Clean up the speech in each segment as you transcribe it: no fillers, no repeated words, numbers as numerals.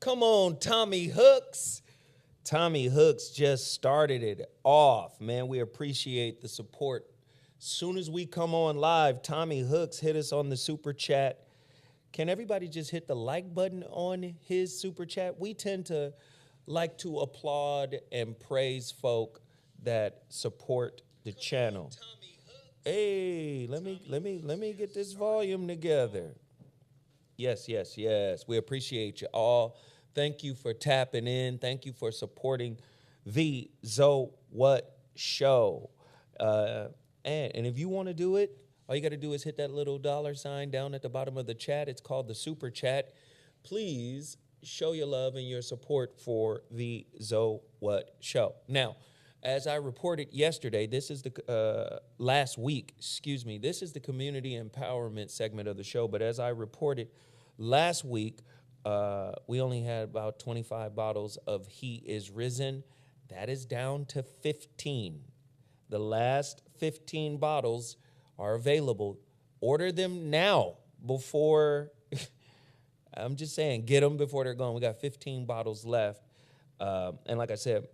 Come on, Tommy Hooks. Tommy Hooks just started it off, man. We appreciate the support. Soon as we come on live, Tommy Hooks hit us on the super chat. Can everybody just hit the like button on his super chat? We tend to like to applaud and praise folk that support the channel. Hey, let me get this volume together. Yes. We appreciate you all. Thank you for tapping in. Thank you for supporting the Zo What Show. And if you want to do it, all you got to do is hit that little $sign down at the bottom of the chat. It's called the Super Chat. Please show your love and your support for the Zo What Show. Now, as I reported yesterday, this is the last week, this is the community empowerment segment of the show. But as I reported last week, we only had about 25 bottles of He Is Risen. That is down to 15. The last 15 bottles are available. Order them now before, I'm just saying, get them before they're gone. We got 15 bottles left. And like I said,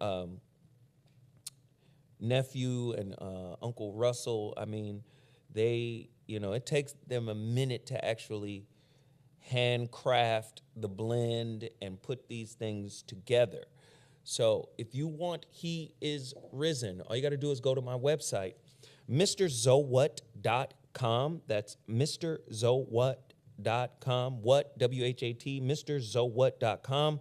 nephew and Uncle Russell, I mean, they, it takes them a minute to actually handcraft the blend and put these things together. So if you want He Is Risen, all you got to do is go to my website, MrZoWhat.com. That's MrZoWhat.com. What, W-H-A-T, MrZoWhat.com.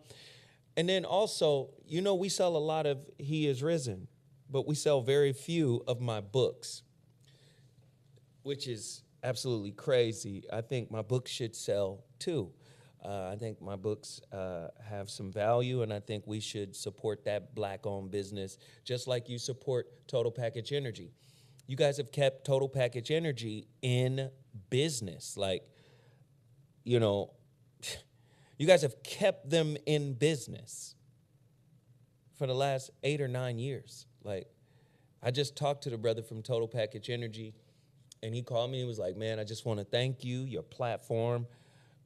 And then also, we sell a lot of He Is Risen, but we sell very few of my books, which is absolutely crazy. I think my books should sell too. I think my books have some value, and I think we should support that Black-owned business, just like you support Total Package Energy. You guys have kept Total Package Energy in business. You guys have kept them in business for the last 8 or 9 years. I just talked to the brother from Total Package Energy, and he called me and was like, man, I just want to thank you, your platform.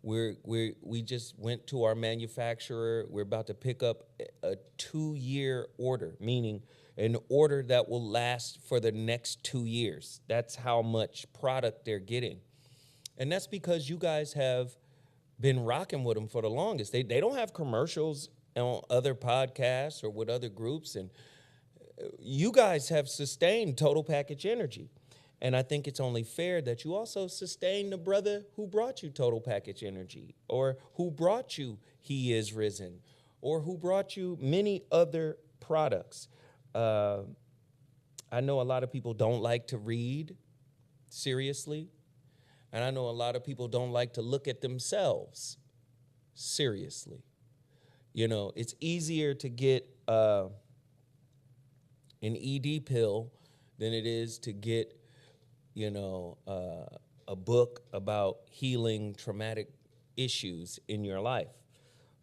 We just went to our manufacturer. We're about to pick up a 2-year order, meaning an order that will last for the next 2 years. That's how much product they're getting. And that's because you guys have been rocking with them for the longest. They don't have commercials on other podcasts or with other groups, and you guys have sustained Total Package Energy. And I think it's only fair that you also sustain the brother who brought you Total Package Energy, or who brought you He Is Risen, or who brought you many other products. I know a lot of people don't like to read seriously, and I know a lot of people don't like to look at themselves seriously. It's easier to get an ED pill than it is to get a book about healing traumatic issues in your life.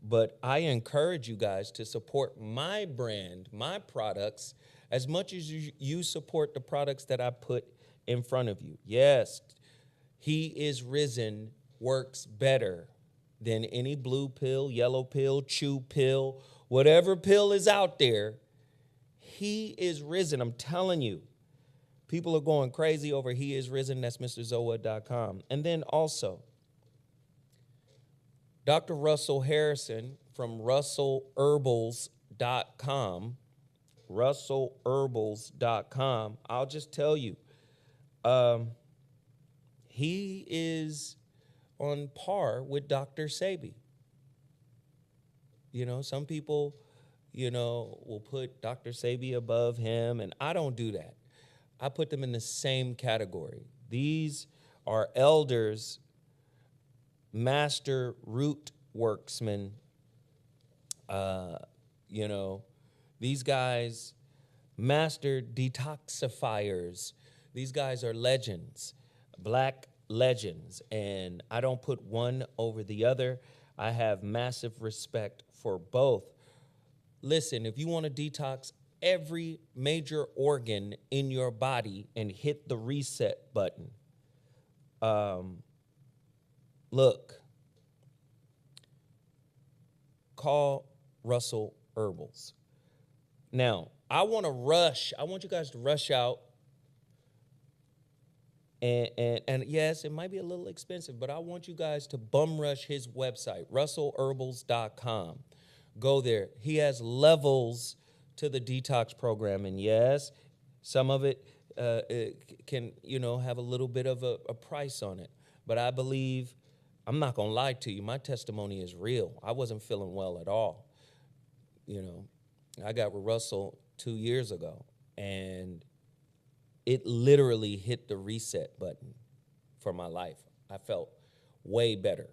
But I encourage you guys to support my brand, my products, as much as you support the products that I put in front of you. Yes, He Is Risen works better than any blue pill, yellow pill, chew pill, whatever pill is out there. He Is Risen, I'm telling you. People are going crazy over He Is Risen. That's MrZoWhat.com. And then also, Dr. Russell Harrison from RussellHerbals.com. RussellHerbals.com. I'll just tell you, he is on par with Dr. Sebi. Some people, will put Dr. Sebi above him, and I don't do that. I put them in the same category. These are elders, master root worksmen. These guys, master detoxifiers. These guys are legends, Black legends. And I don't put one over the other. I have massive respect for both. Listen, if you want to detox every major organ in your body and hit the reset button, look, call Russell Herbals. Now, I want you guys to rush out. And yes, it might be a little expensive, but I want you guys to bum rush his website, russellherbals.com. Go there. He has levels to the detox program. And yes, some of it can, have a little bit of a price on it. But I believe, I'm not going to lie to you, my testimony is real. I wasn't feeling well at all. I got with Russell 2 years ago, and it literally hit the reset button for my life. I felt way better.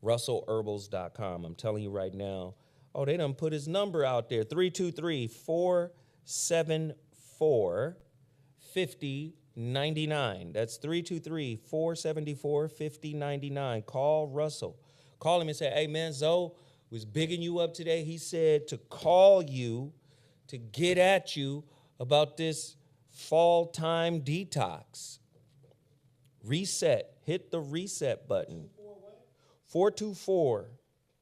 RussellHerbals.com. I'm telling you right now. Oh, they done put his number out there. 323-474-5099. That's 323-474-5099. Call Russell. Call him and say, hey, man, Zoe was bigging you up today. He said to call you to get at you about this fall time detox. Reset. Hit the reset button. 424.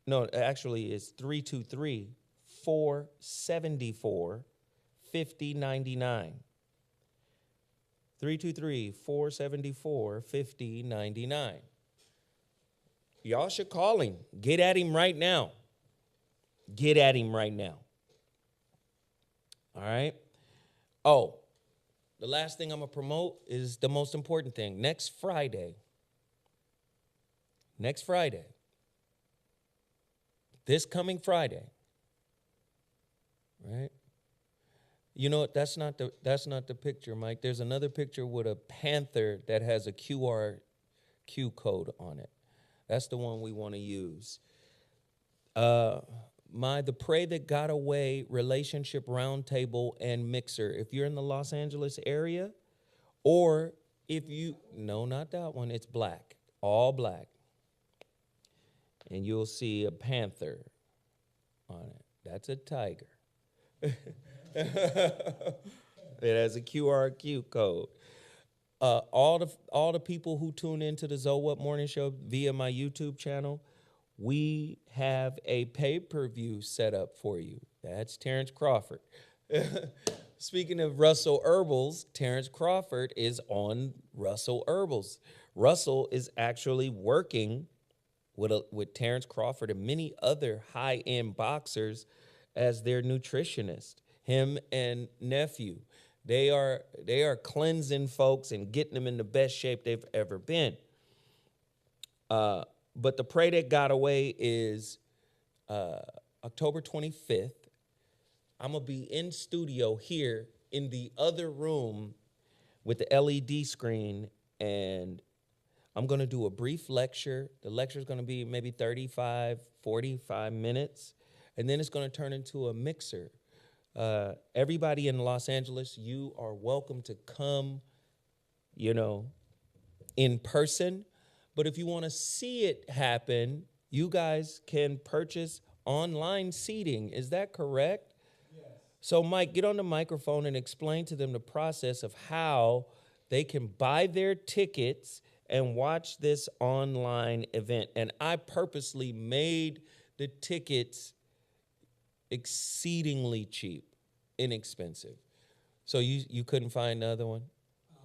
No, actually it's 323-474-5099. 323-474-5099. Y'all should call him. Get at him right now. Get at him right now. All right? Oh, the last thing I'm going to promote is the most important thing. Next Friday, this coming Friday, right? You know what? That's not the picture, Mike. There's another picture with a panther that has a QR code on it. That's the one we want to use. The Pray That Got Away Relationship Roundtable and Mixer. If you're in the Los Angeles area, or no, not that one. It's black, all black. And you'll see a panther on it. That's a tiger. It has a QR code. All the people who tune into the Zoe What Morning Show via my YouTube channel, we have a pay-per-view set up for you. That's Terrence Crawford. Speaking of Russell Herbals, Terrence Crawford is on Russell Herbals. Russell is actually working with Terrence Crawford and many other high-end boxers as their nutritionist. Him and nephew, they are cleansing folks and getting them in the best shape they've ever been. But the Pray That Got Away is October 25th. I'm going to be in studio here in the other room with the LED screen, and I'm going to do a brief lecture. The lecture is going to be maybe 45 minutes, and then it's going to turn into a mixer. Everybody in Los Angeles, you are welcome to come, in person. But if you want to see it happen, you guys can purchase online seating. Is that correct? Yes. So, Mike, get on the microphone and explain to them the process of how they can buy their tickets and watch this online event. And I purposely made the tickets exceedingly cheap, inexpensive. So you couldn't find another one? Not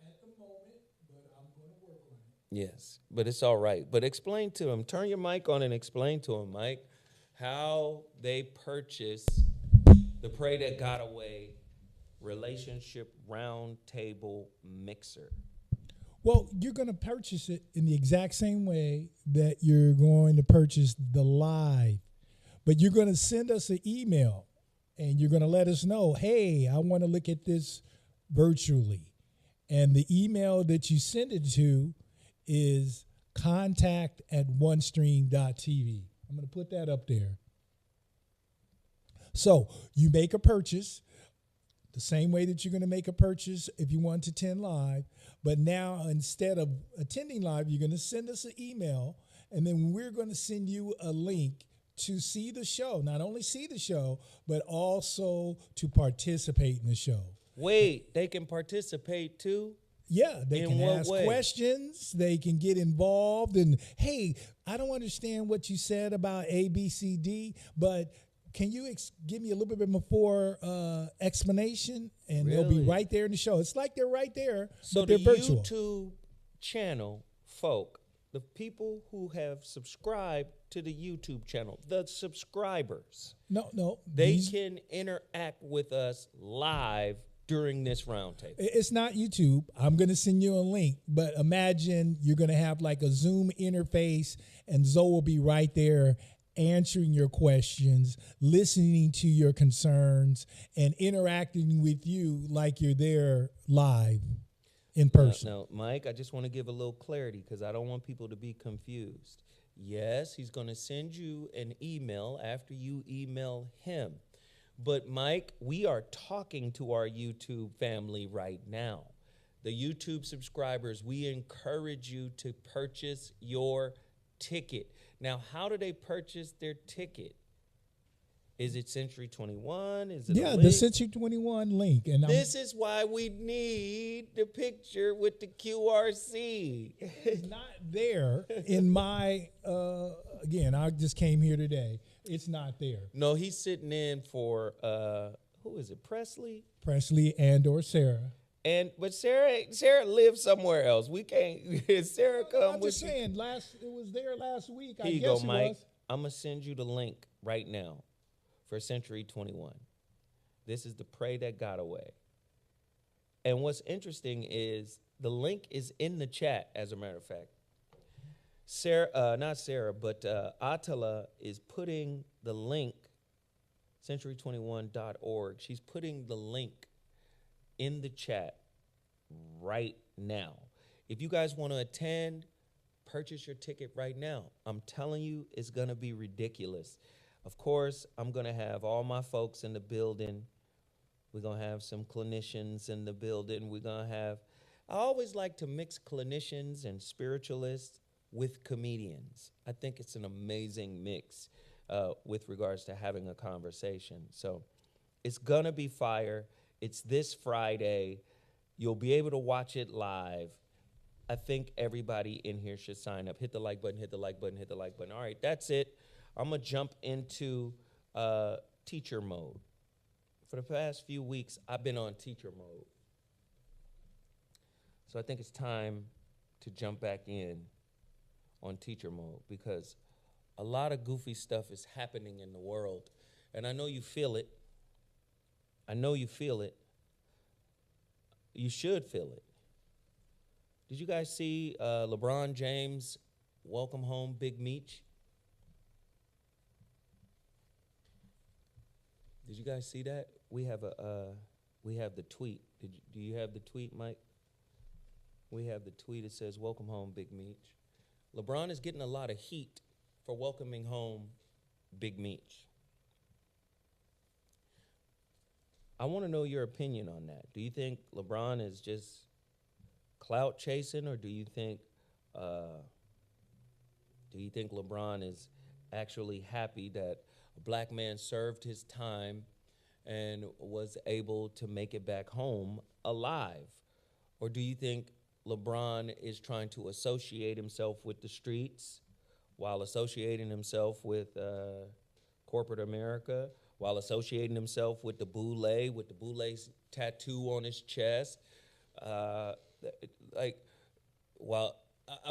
at the moment, but I'm going to work on it. Yes, but it's all right. But explain to them. Turn your mic on and explain to them, Mike, how they purchase the Pray That Got Away Relationship Roundtable Mixer. Well, you're going to purchase it in the exact same way that you're going to purchase the live. But you're going to send us an email, and you're going to let us know, hey, I want to look at this virtually. And the email that you send it to is contact@onestream.tv. I'm going to put that up there. So you make a purchase the same way that you're going to make a purchase if you want to attend live. But now, instead of attending live, you're going to send us an email, and then we're going to send you a link to see the show. Not only see the show, but also to participate in the show. Wait, they can participate too? Yeah, they In can what ask way? questions. They can get involved. And hey, I don't understand what you said about A, B, C, D, but can you give me a little bit more explanation? And they'll be Really? right there in the show. It's like they're right there, So but they're the virtual. YouTube channel folk, the people who have subscribed to the YouTube channel, the subscribers, No, they can interact with us live during this roundtable. It's not YouTube. I'm going to send you a link, but imagine you're going to have like a Zoom interface, and Zoe will be right there answering your questions, listening to your concerns, and interacting with you like you're there live in person. Now, Mike, I just want to give a little clarity because I don't want people to be confused. Yes, he's going to send you an email after you email him. But, Mike, we are talking to our YouTube family right now. The YouTube subscribers, we encourage you to purchase your ticket. Now, how do they purchase their ticket? Is it Century 21? Is it a the link? Century 21 link. And This is why we need the picture with the QRC. it's not there in my, again, I just came here today. It's not there. No, he's sitting in for, who is it, Presley? Presley and or Sarah. But Sarah lives somewhere else. We can't, Sarah come I'm with just you. saying, it was there last week. Here I you guess go, it Mike. was. I'm going to send you the link right now for Century 21. This is the Pray That Got Away. And what's interesting is the link is in the chat, as a matter of fact. Not Sarah, but Atala is putting the link, century21.org. She's putting the link in the chat right now. If you guys want to attend, purchase your ticket right now. I'm telling you, it's going to be ridiculous. Of course, I'm going to have all my folks in the building. We're going to have some clinicians in the building. I always like to mix clinicians and spiritualists with comedians. I think it's an amazing mix with regards to having a conversation. So it's going to be fire. It's this Friday. You'll be able to watch it live. I think everybody in here should sign up. Hit the like button, hit the like button, hit the like button. All right, that's it. I'm going to jump into teacher mode. For the past few weeks, I've been on teacher mode. So I think it's time to jump back in on teacher mode because a lot of goofy stuff is happening in the world. And I know you feel it. You should feel it. Did you guys see LeBron James welcome home Big Meech? Did you guys see that? We have the tweet. Do you have the tweet, Mike? We have the tweet. It says, "Welcome home, Big Meech." LeBron is getting a lot of heat for welcoming home Big Meech. I want to know your opinion on that. Do you think LeBron is just clout chasing, or do you think LeBron is actually happy that a black man served his time and was able to make it back home alive? Or do you think LeBron is trying to associate himself with the streets while associating himself with corporate America, while associating himself with the boule tattoo on his chest? I'm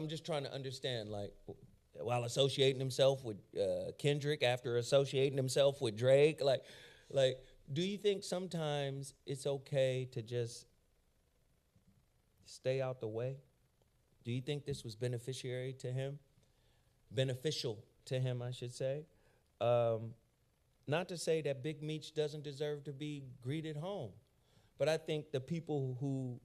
just trying to understand, while associating himself with Kendrick after associating himself with Drake, do you think sometimes it's okay to just stay out the way? Do you think this was beneficial to him, I should say? Not to say that Big Meech doesn't deserve to be greeted home, but I think the people who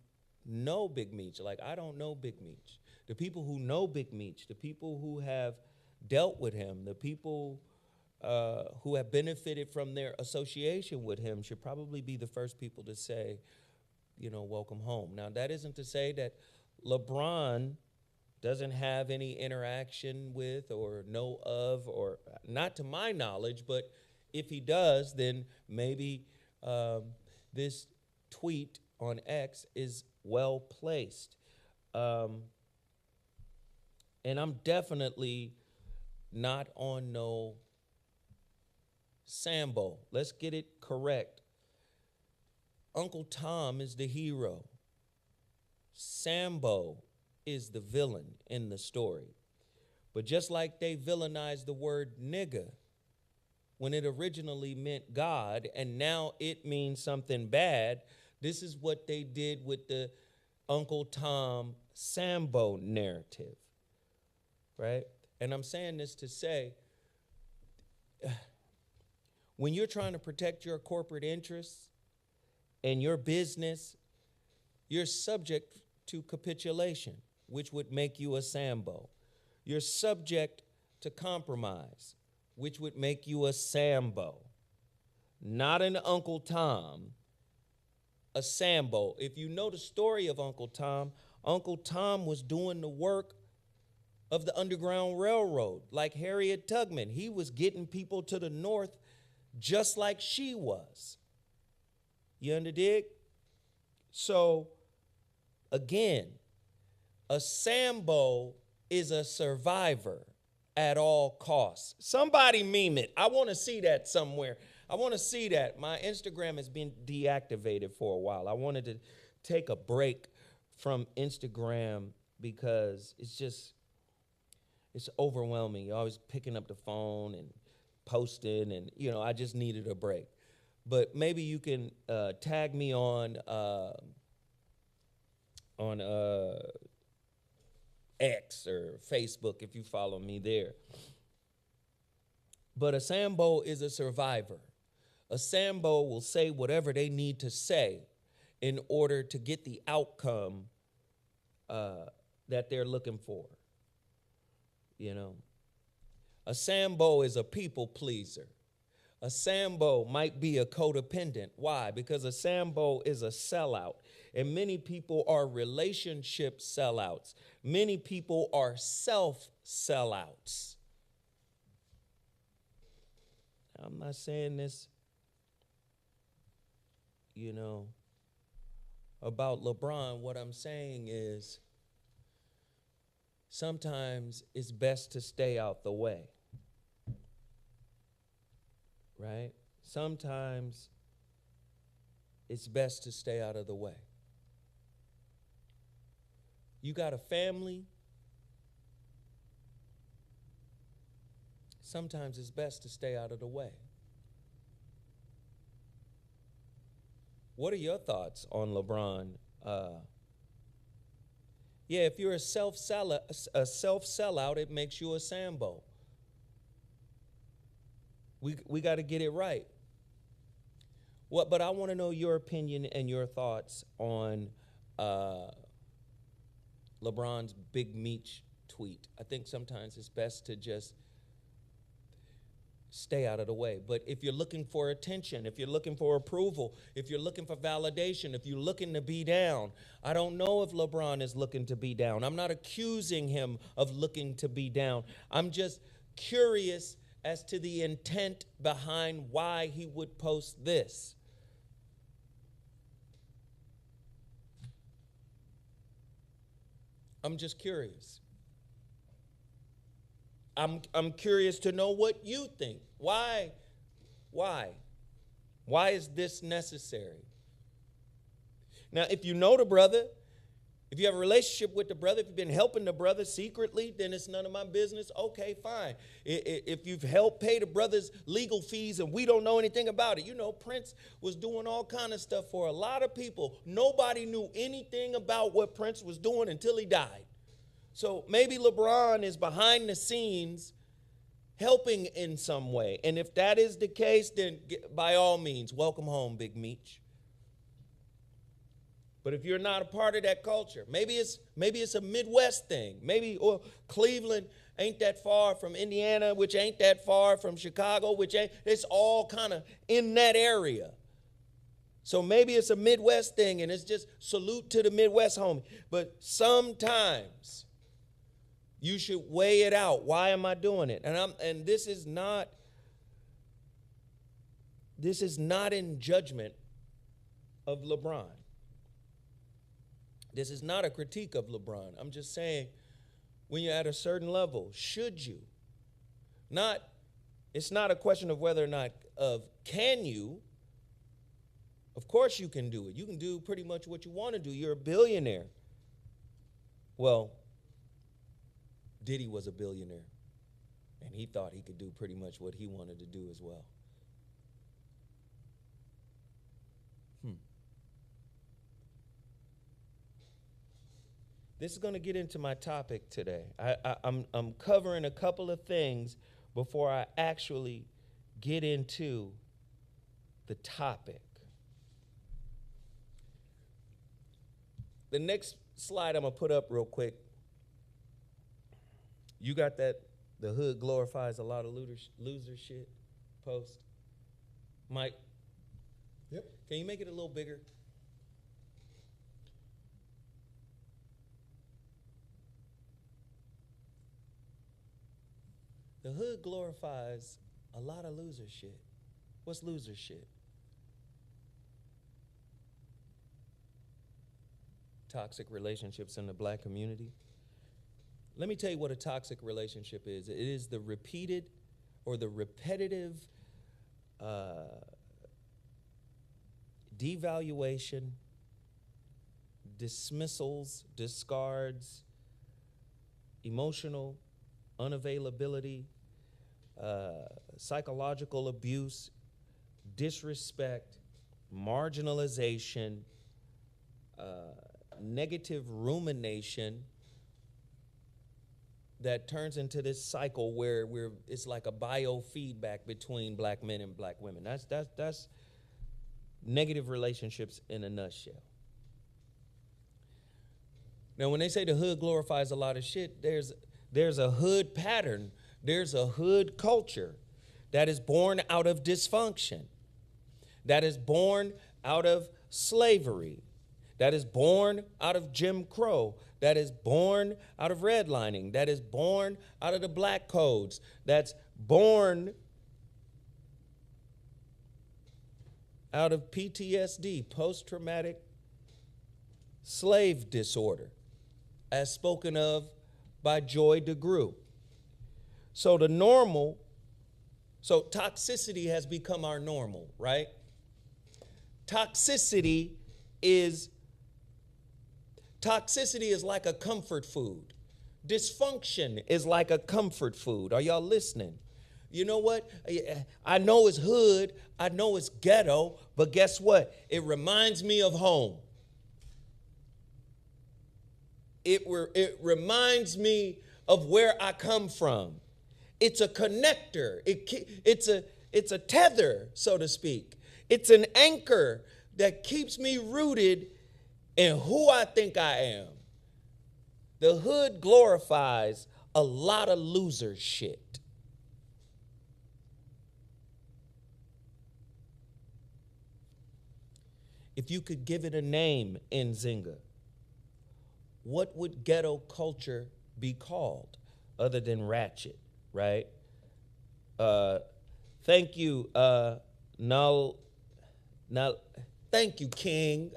know Big Meech, I don't know Big Meech, the people who know Big Meech, the people who have dealt with him, the people who have benefited from their association with him should probably be the first people to say, welcome home. Now, that isn't to say that LeBron doesn't have any interaction with or know of, or not to my knowledge, but if he does, then maybe this tweet on X is well placed. And I'm definitely not on no Sambo. Let's get it correct. Uncle Tom is the hero. Sambo is the villain in the story. But just like they villainized the word nigga when it originally meant God and now it means something bad, this is what they did with the Uncle Tom Sambo narrative, right? And I'm saying this to say, when you're trying to protect your corporate interests and your business, you're subject to capitulation, which would make you a Sambo. You're subject to compromise, which would make you a Sambo. Not an Uncle Tom, a Sambo. If you know the story of Uncle Tom was doing the work of the Underground Railroad, like Harriet Tubman. He was getting people to the north just like she was. You underdig? So, again, a Sambo is a survivor at all costs. Somebody meme it. I want to see that somewhere. I want to see that. My Instagram has been deactivated for a while. I wanted to take a break from Instagram because it's overwhelming. You're always picking up the phone and posting and, I just needed a break. But maybe you can tag me on X or Facebook if you follow me there. But a Sambo is a survivor. A Sambo will say whatever they need to say in order to get the outcome that they're looking for. A Sambo is a people pleaser. A Sambo might be a codependent. Why? Because a Sambo is a sellout. And many people are relationship sellouts. Many people are self-sellouts. I'm not saying this, about LeBron. What I'm saying is sometimes it's best to stay out the way. Right? Sometimes it's best to stay out of the way. You got a family. Sometimes it's best to stay out of the way. What are your thoughts on LeBron? If you're a self-sellout, it makes you a Sambo. We got to get it right. But I want to know your opinion and your thoughts on LeBron's Big Meech tweet. I think sometimes it's best to just stay out of the way. But if you're looking for attention, if you're looking for approval, if you're looking for validation, if you're looking to be down, I don't know if LeBron is looking to be down. I'm not accusing him of looking to be down. I'm just curious as to the intent behind why he would post this. I'm just curious. I'm curious to know what you think. Why? Why is this necessary? Now, if you know the brother, if you have a relationship with the brother, if you've been helping the brother secretly, then it's none of my business. Okay, fine. If you've helped pay the brother's legal fees and we don't know anything about it. Prince was doing all kind of stuff for a lot of people. Nobody knew anything about what Prince was doing until he died. So maybe LeBron is behind the scenes helping in some way. And if that is the case, then by all means, welcome home, Big Meech. But if you're not a part of that culture, maybe it's a Midwest thing. Maybe Cleveland ain't that far from Indiana, which ain't that far from Chicago, it's all kind of in that area. So maybe it's a Midwest thing and it's just salute to the Midwest homie. But sometimes you should weigh it out. Why am I doing it? And this is not in judgment of LeBron. This is not a critique of LeBron. I'm just saying, when you're at a certain level, should you? It's not a question of whether or not can you. Of course you can do it. You can do pretty much what you want to do. You're a billionaire. Well, Diddy was a billionaire, and he thought he could do pretty much what he wanted to do as well. This is going to get into my topic today. I'm covering a couple of things before I actually get into the topic. The next slide I'm going to put up real quick. You got that the hood glorifies a lot of loser shit post? Mike? Yep. Can you make it a little bigger? The hood glorifies a lot of loser shit. What's loser shit? Toxic relationships in the black community. Let me tell you what a toxic relationship is. It is the repeated or the repetitive devaluation, dismissals, discards, emotional unavailability, psychological abuse, disrespect, marginalization, negative rumination that turns into this cycle where it's like a biofeedback between black men and black women. That's negative relationships in a nutshell. Now, when they say the hood glorifies a lot of shit, there's a hood pattern. There's a hood culture that is born out of dysfunction, that is born out of slavery, that is born out of Jim Crow, that is born out of redlining, that is born out of the black codes, that's born out of PTSD, post-traumatic slave disorder, as spoken of by Joy DeGruy. So toxicity has become our normal, right? Toxicity is like a comfort food. Dysfunction is like a comfort food. Are y'all listening? You know what? I know it's hood, I know it's ghetto, but guess what? It reminds me of home. It reminds me of where I come from. It's a connector. It's a tether, so to speak. It's an anchor that keeps me rooted in who I think I am. The hood glorifies a lot of loser shit. If you could give it a name, Nzinga, what would ghetto culture be called other than ratchet, right? Thank you, thank you, King.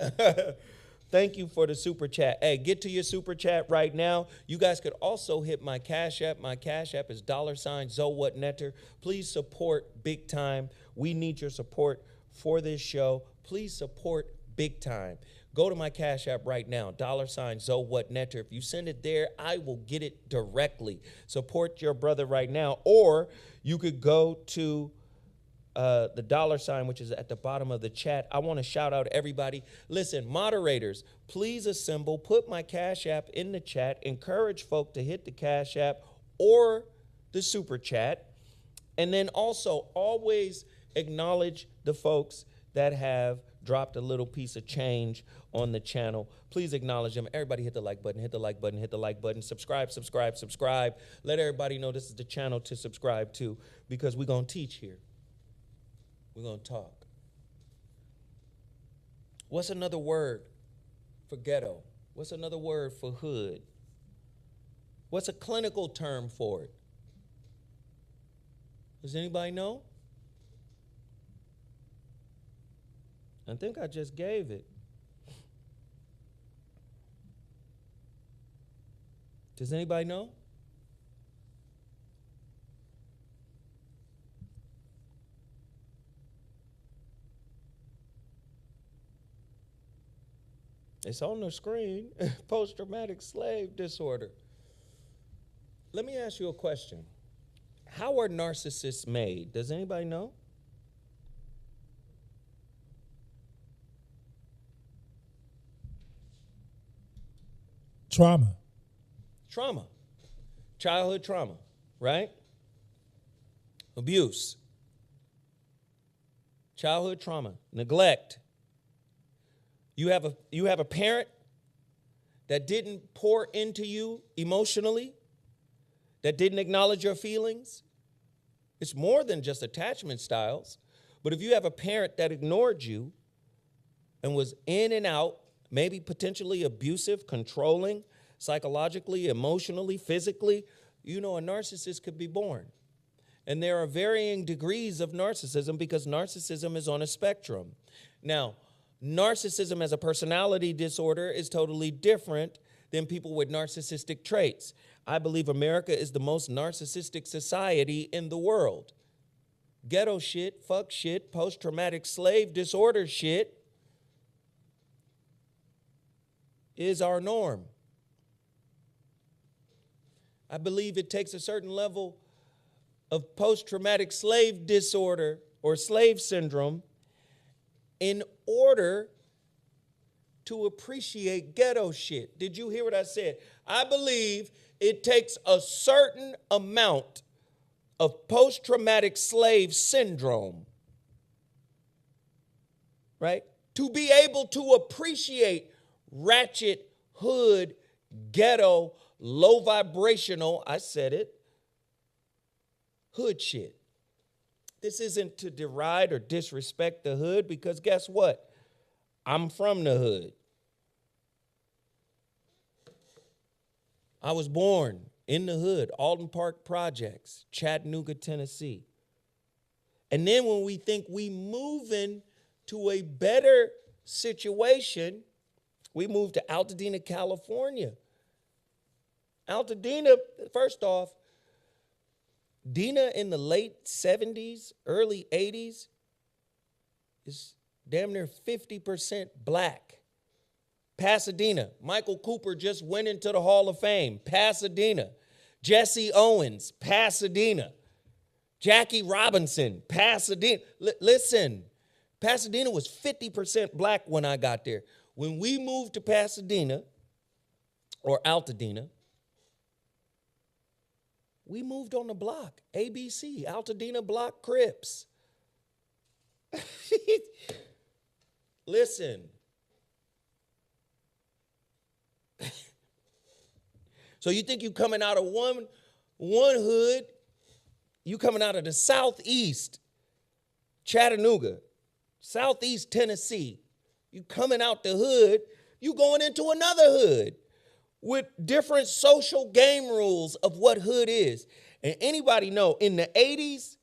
Thank you for the super chat. Hey, get to your super chat right now. You guys could also hit my Cash App. My Cash App is $ZoWhatNetter. Please support big time. We need your support for this show. Please support big time. Go to my Cash App right now, $ZoWhatNetter. If you send it there, I will get it directly. Support your brother right now. Or you could go to the $, which is at the bottom of the chat. I want to shout out everybody. Listen, moderators, please assemble. Put my Cash App in the chat. Encourage folk to hit the Cash App or the super chat. And then also always acknowledge the folks that have dropped a little piece of change on the channel. Please acknowledge them. Everybody hit the like button, hit the like button, hit the like button. Subscribe. Let everybody know this is the channel to subscribe to, because we're going to teach here. We're going to talk. What's another word for ghetto? What's another word for hood? What's a clinical term for it? Does anybody know? I think I just gave it. Does anybody know? It's on the screen. Post-traumatic slave disorder. Let me ask you a question. How are narcissists made? Does anybody know? Trauma. Trauma. Childhood trauma, right? Abuse. Childhood trauma. Neglect. You have a parent that didn't pour into you emotionally, that didn't acknowledge your feelings. It's more than just attachment styles. But if you have a parent that ignored you and was in and out, maybe potentially abusive, controlling, psychologically, emotionally, physically, you know, a narcissist could be born. And there are varying degrees of narcissism because narcissism is on a spectrum. Now, narcissism as a personality disorder is totally different than people with narcissistic traits. I believe America is the most narcissistic society in the world. Ghetto shit, fuck shit, post-traumatic slave disorder shit is our norm. I believe it takes a certain level of post-traumatic slave disorder or slave syndrome in order to appreciate ghetto shit. Did you hear what I said? I believe it takes a certain amount of post-traumatic slave syndrome, right, to be able to appreciate ratchet, hood, ghetto, low vibrational, I said it, hood shit. This isn't to deride or disrespect the hood because guess what? I'm from the hood. I was born in the hood, Alden Park Projects, Chattanooga, Tennessee. And then when we think we moving to a better situation, we moved to Altadena, California. Altadena, first off, Dina in the late 70s, early 80s is damn near 50% black. Pasadena, Michael Cooper just went into the Hall of Fame. Pasadena. Jesse Owens, Pasadena. Jackie Robinson, Pasadena. Listen, Pasadena was 50% black when I got there. When we moved to Pasadena, or Altadena, we moved on the block, ABC, Altadena Block Crips. Listen. So you think you coming out of one hood, you coming out of the southeast, Chattanooga, southeast Tennessee, you coming out the hood, you going into another hood with different social game rules of what hood is. And anybody know, in the 80s,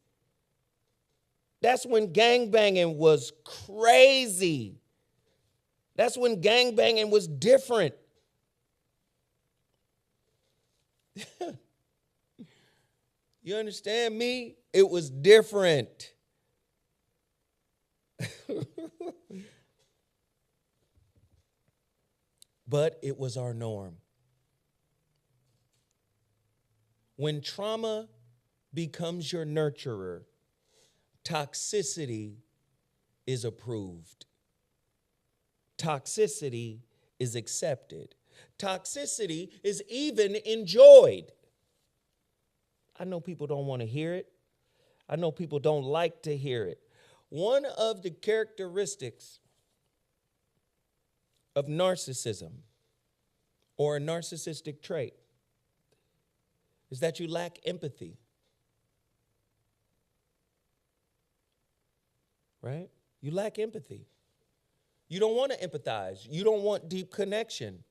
that's when gangbanging was crazy. That's when gangbanging was different. You understand me? It was different. But it was our norm. When trauma becomes your nurturer, toxicity is approved. Toxicity is accepted. Toxicity is even enjoyed. I know people don't want to hear it. I know people don't like to hear it. One of the characteristics of narcissism or a narcissistic trait is that you lack empathy. Right? You lack empathy. You don't want to empathize. You don't want deep connection.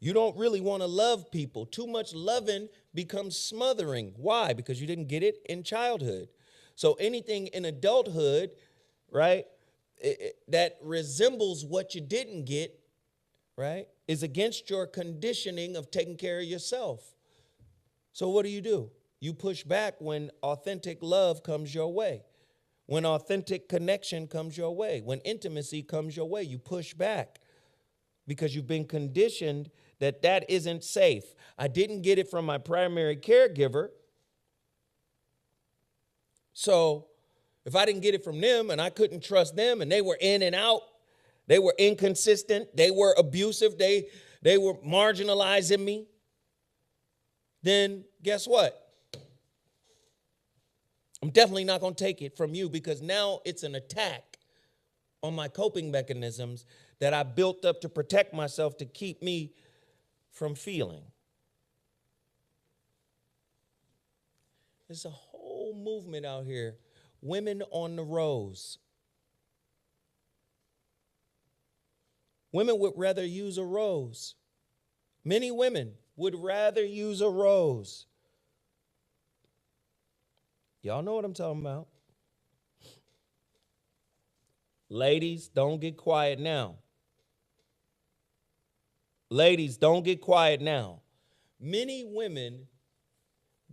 You don't really want to love people. Too much loving becomes smothering. Why? Because you didn't get it in childhood. So anything in adulthood, right, that resembles what you didn't get, right, is against your conditioning of taking care of yourself. So what do? You push back when authentic love comes your way, when authentic connection comes your way, when intimacy comes your way. You push back because you've been conditioned that that isn't safe. I didn't get it from my primary caregiver. So if I didn't get it from them and I couldn't trust them and they were in and out, they were inconsistent, they were abusive, they were marginalizing me, then guess what? I'm definitely not going to take it from you, because now it's an attack on my coping mechanisms that I built up to protect myself, to keep me from feeling. There's a whole movement out here. Women on the rose. Women would rather use a rose. Many women would rather use a rose. Y'all know what I'm talking about. Ladies, don't get quiet now. Ladies, don't get quiet now. Many women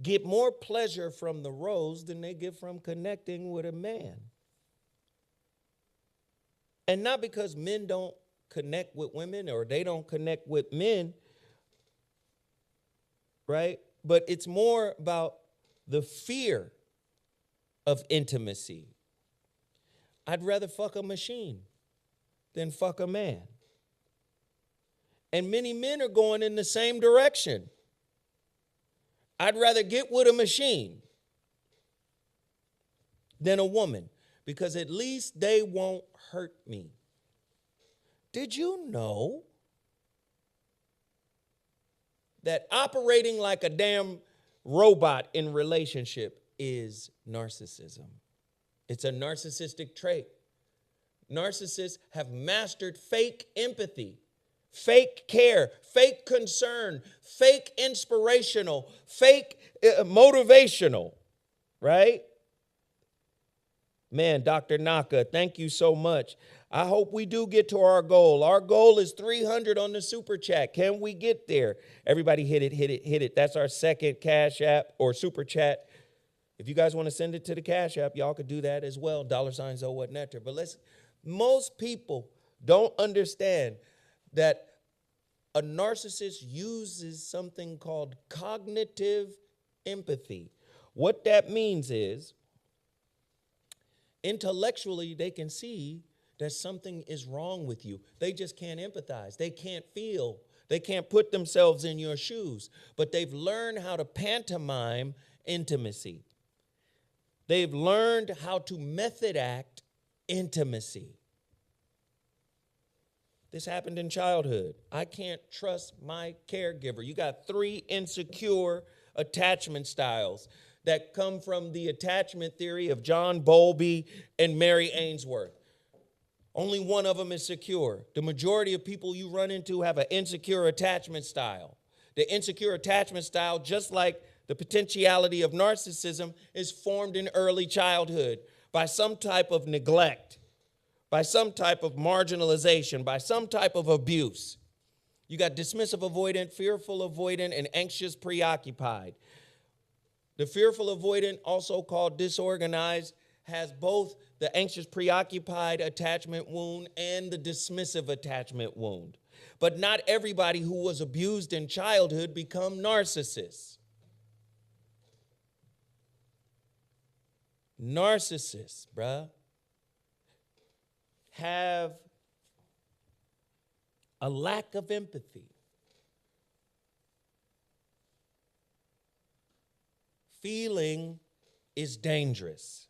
get more pleasure from the rose than they get from connecting with a man. And not because men don't connect with women or they don't connect with men, right? But it's more about the fear of intimacy. I'd rather fuck a machine than fuck a man. And many men are going in the same direction. I'd rather get with a machine than a woman, because at least they won't hurt me. Did you know that operating like a damn robot in relationship is narcissism? It's a narcissistic trait. Narcissists have mastered fake empathy, fake care, fake concern, fake inspirational, fake motivational, right? Man, Dr. Naka, thank you so much. I hope we do get to our goal. Our goal is 300 on the super chat. Can we get there? Everybody hit it, hit it, hit it. That's our second Cash App or super chat. If you guys want to send it to the Cash App, y'all could do that as well. $ So what nectar. But most people don't understand that a narcissist uses something called cognitive empathy. What that means is, intellectually, they can see that something is wrong with you. They just can't empathize. They can't feel. They can't put themselves in your shoes. But they've learned how to pantomime intimacy. They've learned how to method act intimacy. This happened in childhood. I can't trust my caregiver. You got 3 insecure attachment styles that come from the attachment theory of John Bowlby and Mary Ainsworth. Only one of them is secure. The majority of people you run into have an insecure attachment style. The insecure attachment style, just like the potentiality of narcissism, is formed in early childhood by some type of neglect, by some type of marginalization, by some type of abuse. You got dismissive avoidant, fearful avoidant, and anxious preoccupied. The fearful avoidant, also called disorganized, has both the anxious preoccupied attachment wound and the dismissive attachment wound. But not everybody who was abused in childhood become narcissists. Narcissists, bruh, have a lack of empathy. Feeling is dangerous.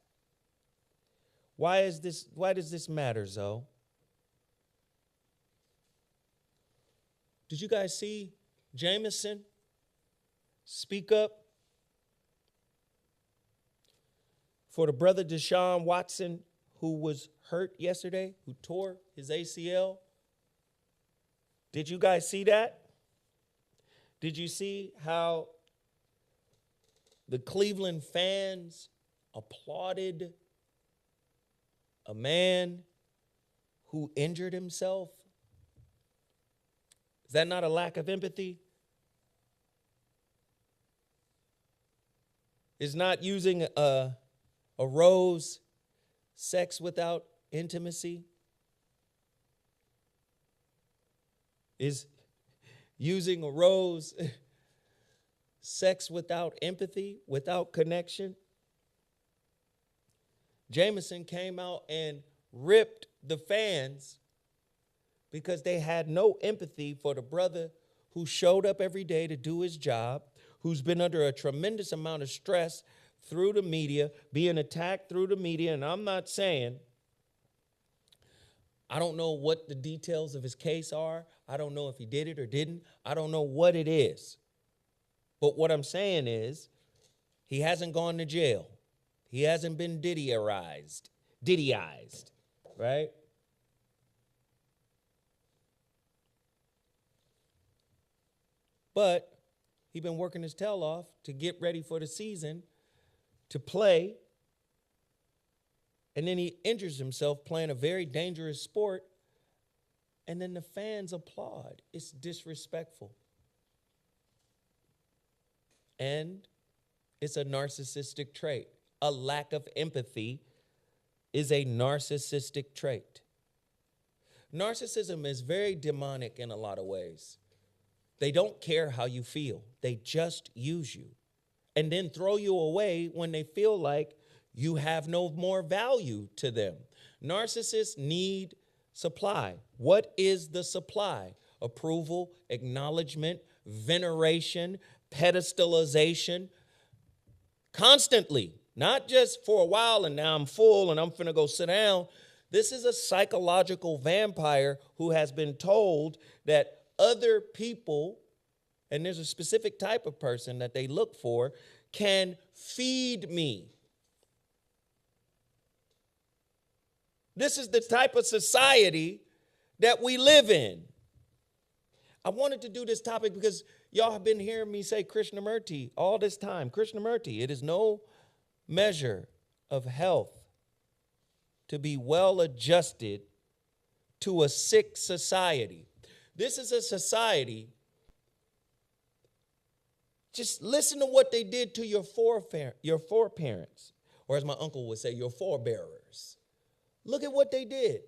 Why does this matter, Zoe? Did you guys see Jameis speak up for the brother Deshaun Watson, who was hurt yesterday, who tore his ACL? Did you guys see that? Did you see how the Cleveland fans applauded a man who injured himself? Is that not a lack of empathy? Is not using a rose sex without intimacy? Is using a rose sex without empathy, without connection? Jameson came out and ripped the fans because they had no empathy for the brother who showed up every day to do his job, who's been under a tremendous amount of stress through the media, being attacked through the media. And I'm not saying, I don't know what the details of his case are. I don't know if he did it or didn't. I don't know what it is. But what I'm saying is, he hasn't gone to jail. He hasn't been Diddyized, right? But he's been working his tail off to get ready for the season, to play, and then he injures himself playing a very dangerous sport, and then the fans applaud. It's disrespectful. And it's a narcissistic trait. A lack of empathy is a narcissistic trait. Narcissism is very demonic in a lot of ways. They don't care how you feel. They just use you and then throw you away when they feel like you have no more value to them. Narcissists need supply. What is the supply? Approval, acknowledgement, veneration, pedestalization, constantly. Not just for a while and now I'm full and I'm finna go sit down. This is a psychological vampire who has been told that other people, and there's a specific type of person that they look for, can feed me. This is the type of society that we live in. I wanted to do this topic because y'all have been hearing me say Krishnamurti all this time. Krishnamurti, it is no measure of health to be well adjusted to a sick society. This is a society, just listen to what they did to your foreparents, or as my uncle would say, your forebearers. Look at what they did.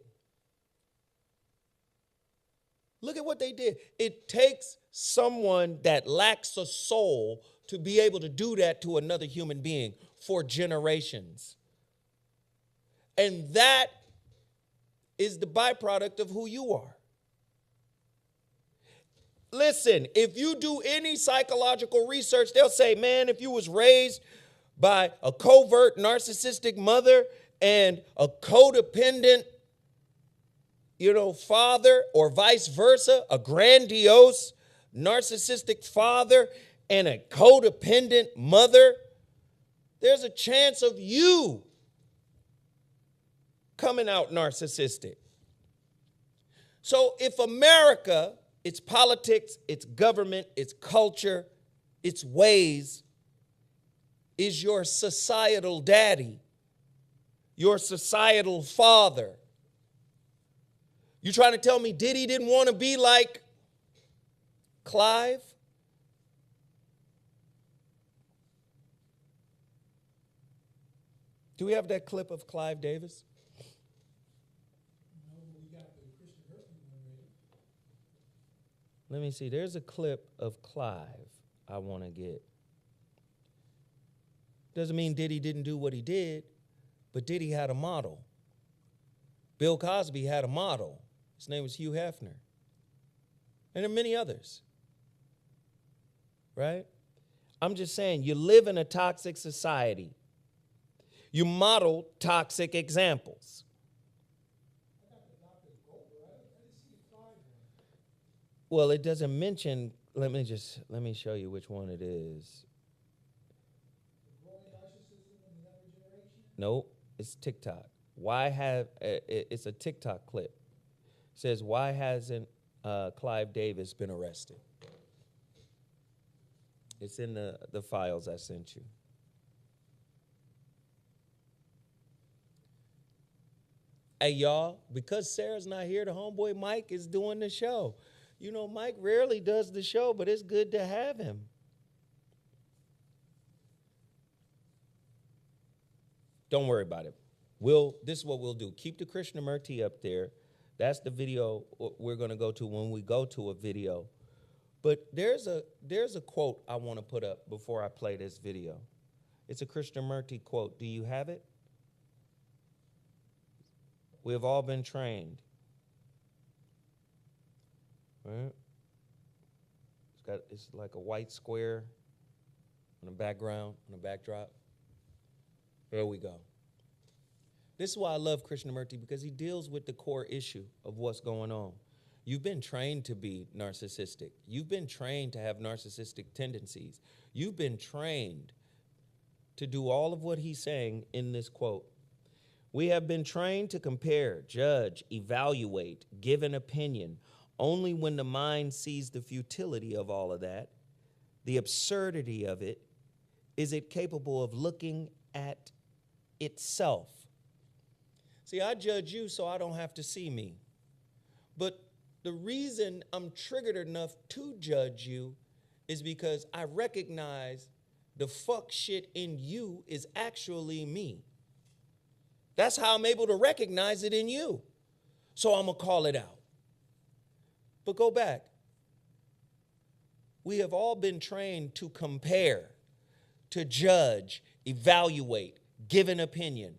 Look at what they did. It takes someone that lacks a soul to be able to do that to another human being for generations. And that is the byproduct of who you are. Listen, if you do any psychological research, they'll say, man, if you was raised by a covert narcissistic mother and a codependent, father, or vice versa, a grandiose narcissistic father and a codependent mother, there's a chance of you coming out narcissistic. So if America, its politics, its government, its culture, its ways, is your societal daddy, your societal father, you trying to tell me Diddy didn't want to be like Clive? Do we have that clip of Clive Davis? No, we got the Christian one ready. Let me see. There's a clip of Clive I want to get. Doesn't mean Diddy didn't do what he did, but Diddy had a model. Bill Cosby had a model. His name was Hugh Hefner. And there are many others. Right? I'm just saying, you live in a toxic society. You model toxic examples. Well, it doesn't mention, let me show you which one it is. Nope, it's TikTok. It's a TikTok clip. It says, why hasn't Clive Davis been arrested? It's in the files I sent you. Hey, y'all, because Sarah's not here, the homeboy Mike is doing the show. Mike rarely does the show, but it's good to have him. Don't worry about it. This is what we'll do. Keep the Krishnamurti up there. That's the video we're going to go to when we go to a video. But there's a quote I want to put up before I play this video. It's a Krishnamurti quote. Do you have it? We have all been trained. Right? It's like a white square on the background, on the backdrop. There we go. This is why I love Krishnamurti, because he deals with the core issue of what's going on. You've been trained to be narcissistic. You've been trained to have narcissistic tendencies. You've been trained to do all of what he's saying in this quote. We have been trained to compare, judge, evaluate, give an opinion. Only when the mind sees the futility of all of that, the absurdity of it, is it capable of looking at itself. See, I judge you so I don't have to see me. But the reason I'm triggered enough to judge you is because I recognize the fuck shit in you is actually me. That's how I'm able to recognize it in you. So I'm going to call it out. But go back. We have all been trained to compare, to judge, evaluate, give an opinion.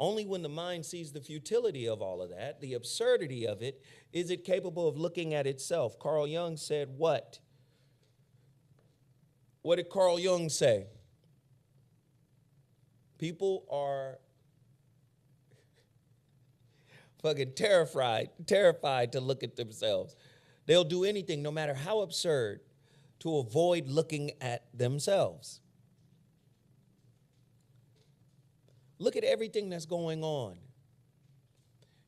Only when the mind sees the futility of all of that, the absurdity of it, is it capable of looking at itself. Carl Jung said what? What did Carl Jung say? People are fucking terrified to look at themselves. They'll do anything, no matter how absurd, to avoid looking at themselves. Look at everything that's going on.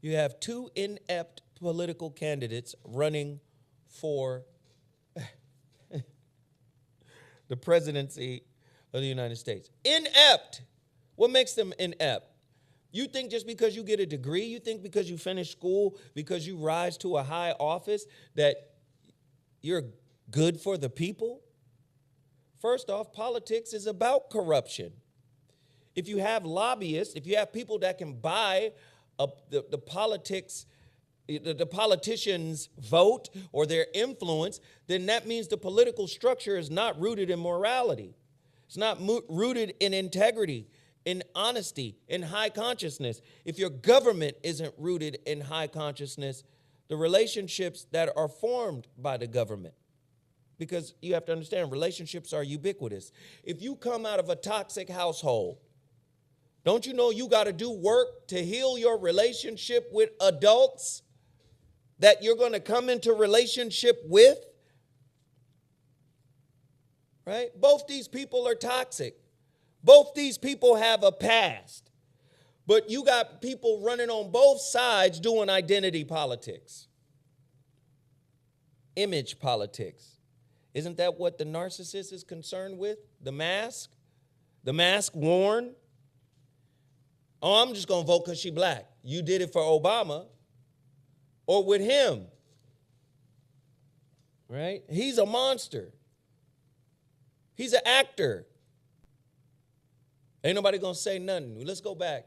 You have two inept political candidates running for the presidency of the United States. Inept. What makes them inept? You think just because you get a degree, you think because you finish school, because you rise to a high office, that you're good for the people? First off, politics is about corruption. If you have lobbyists, if you have people that can buy the politicians' vote or their influence, then that means the political structure is not rooted in morality. It's not rooted in integrity, in honesty, in high consciousness. If your government isn't rooted in high consciousness, the relationships that are formed by the government, because you have to understand, relationships are ubiquitous. If you come out of a toxic household, don't you know you got to do work to heal your relationship with adults that you're going to come into relationship with? Right? Both these people are toxic. Both these people have a past. But you got people running on both sides doing identity politics, image politics. Isn't that what the narcissist is concerned with? The mask worn. Oh, I'm just going to vote because she's black. You did it for Obama or with him, right? He's a monster. He's an actor. Ain't nobody going to say nothing. Let's go back.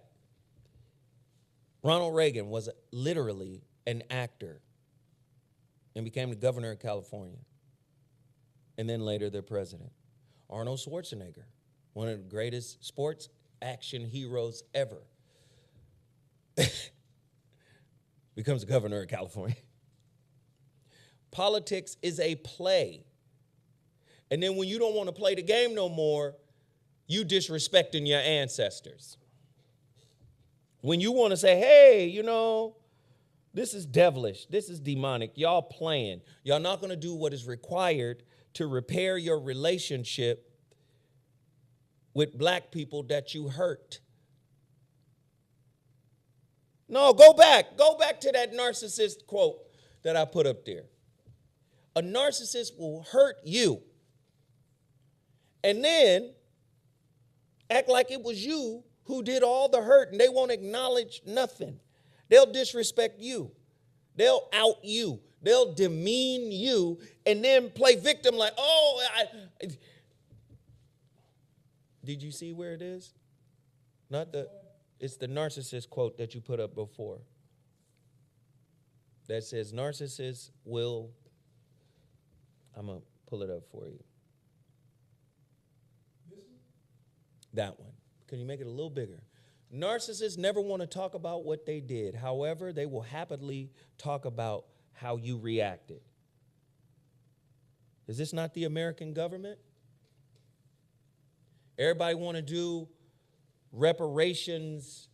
Ronald Reagan was literally an actor and became the governor of California, and then later their president. Arnold Schwarzenegger, one of the greatest sports action heroes ever, becomes the governor of California. Politics is a play. And then when you don't want to play the game no more, you disrespecting your ancestors. When you want to say, hey, you know, this is devilish, this is demonic, y'all playing. Y'all not going to do what is required to repair your relationship with black people that you hurt. No, go back to that narcissist quote that I put up there. A narcissist will hurt you and then act like it was you who did all the hurt, and they won't acknowledge nothing. They'll disrespect you. They'll out you. They'll demean you and then play victim like, oh, did you see where it is? It's the narcissist quote that you put up before. That says narcissists will, I'm going to pull it up for you. That one. Can you make it a little bigger? Narcissists never want to talk about what they did. However, they will happily talk about how you reacted. Is this not the American government? Everybody want to do reparations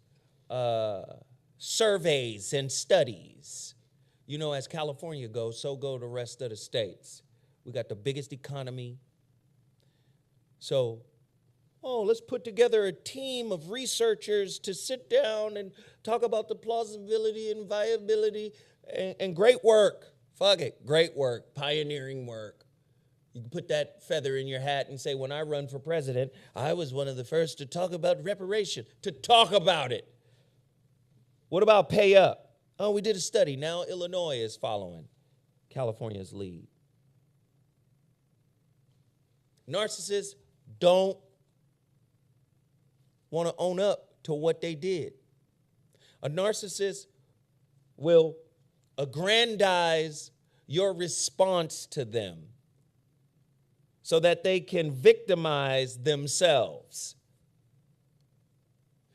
surveys and studies. You know, as California goes, so go the rest of the states. We got the biggest economy. So, let's put together a team of researchers to sit down and talk about the plausibility and viability and great work. Fuck it, great work, pioneering work. You can put that feather in your hat and say, when I run for president, I was one of the first to talk about reparation, to talk about it. What about pay up? Oh, we did a study. Now Illinois is following California's lead. Narcissists don't want to own up to what they did. A narcissist will aggrandize your response to them so that they can victimize themselves.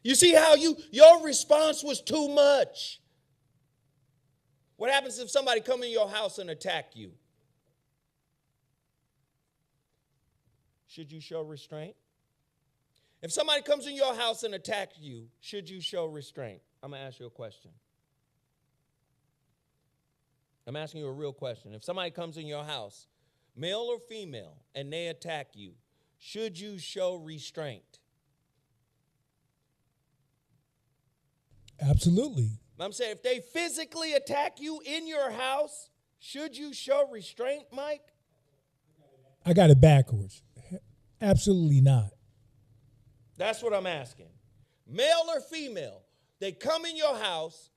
You see how your response was too much. What happens if somebody come in your house and attack you? Should you show restraint? If somebody comes in your house and attacks you, should you show restraint? I'm going to ask you a question. I'm asking you a real question. If somebody comes in your house, male or female, and they attack you, should you show restraint? Absolutely. I'm saying if they physically attack you in your house, should you show restraint, Mike? I got it backwards. Absolutely not. That's what I'm asking. Male or female, they come in your house,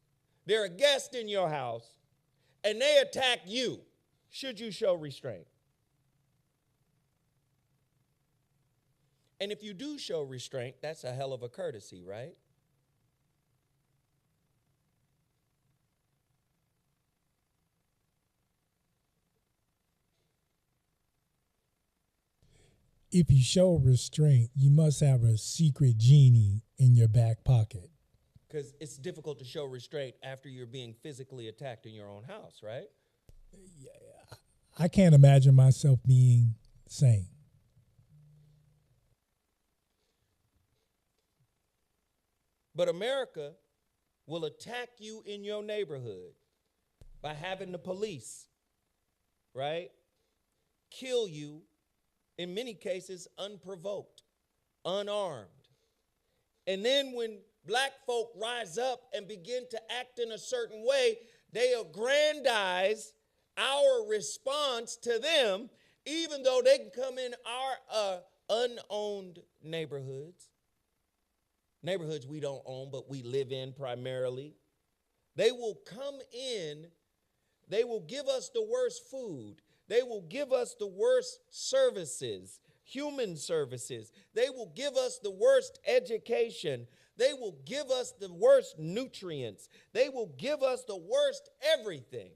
they're a guest in your house, and they attack you. Should you show restraint? And if you do show restraint, that's a hell of a courtesy, right? If you show restraint, you must have a secret genie in your back pocket. Because it's difficult to show restraint after you're being physically attacked in your own house, right? I can't imagine myself being sane. But America will attack you in your neighborhood by having the police, right, kill you, in many cases unprovoked, unarmed. And then when black folk rise up and begin to act in a certain way, they aggrandize our response to them, even though they can come in our unowned neighborhoods we don't own, but we live in primarily. They will come in, they will give us the worst food. They will give us the worst services, human services. They will give us the worst education. They will give us the worst nutrients. They will give us the worst everything.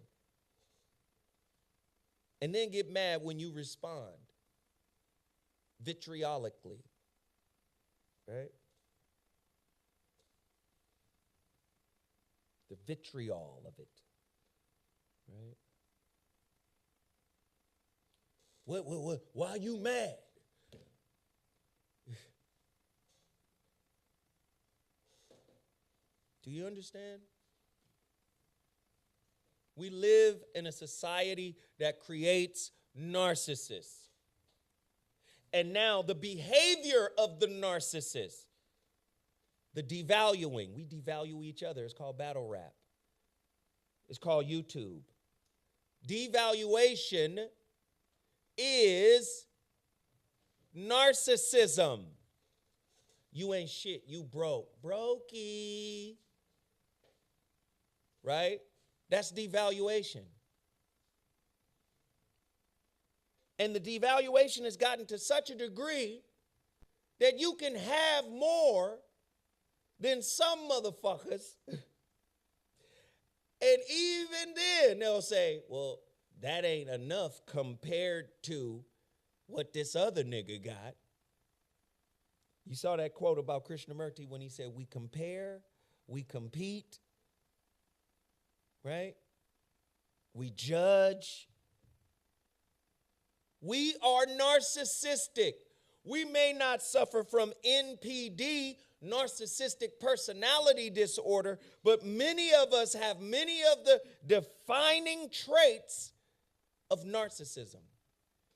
And then get mad when you respond vitriolically, right? The vitriol of it, right? What? Why are you mad? Do you understand? We live in a society that creates narcissists. And now the behavior of the narcissist, the devaluing, we devalue each other. It's called battle rap. It's called YouTube. Devaluation is narcissism. You ain't shit, you broke. Brokey. Right? That's devaluation. And the devaluation has gotten to such a degree that you can have more than some motherfuckers. And even then, they'll say, well, that ain't enough compared to what this other nigga got. You saw that quote about Krishnamurti when he said, we compare, we compete, right? We judge. We are narcissistic. We may not suffer from NPD, narcissistic personality disorder, but many of us have many of the defining traits of narcissism.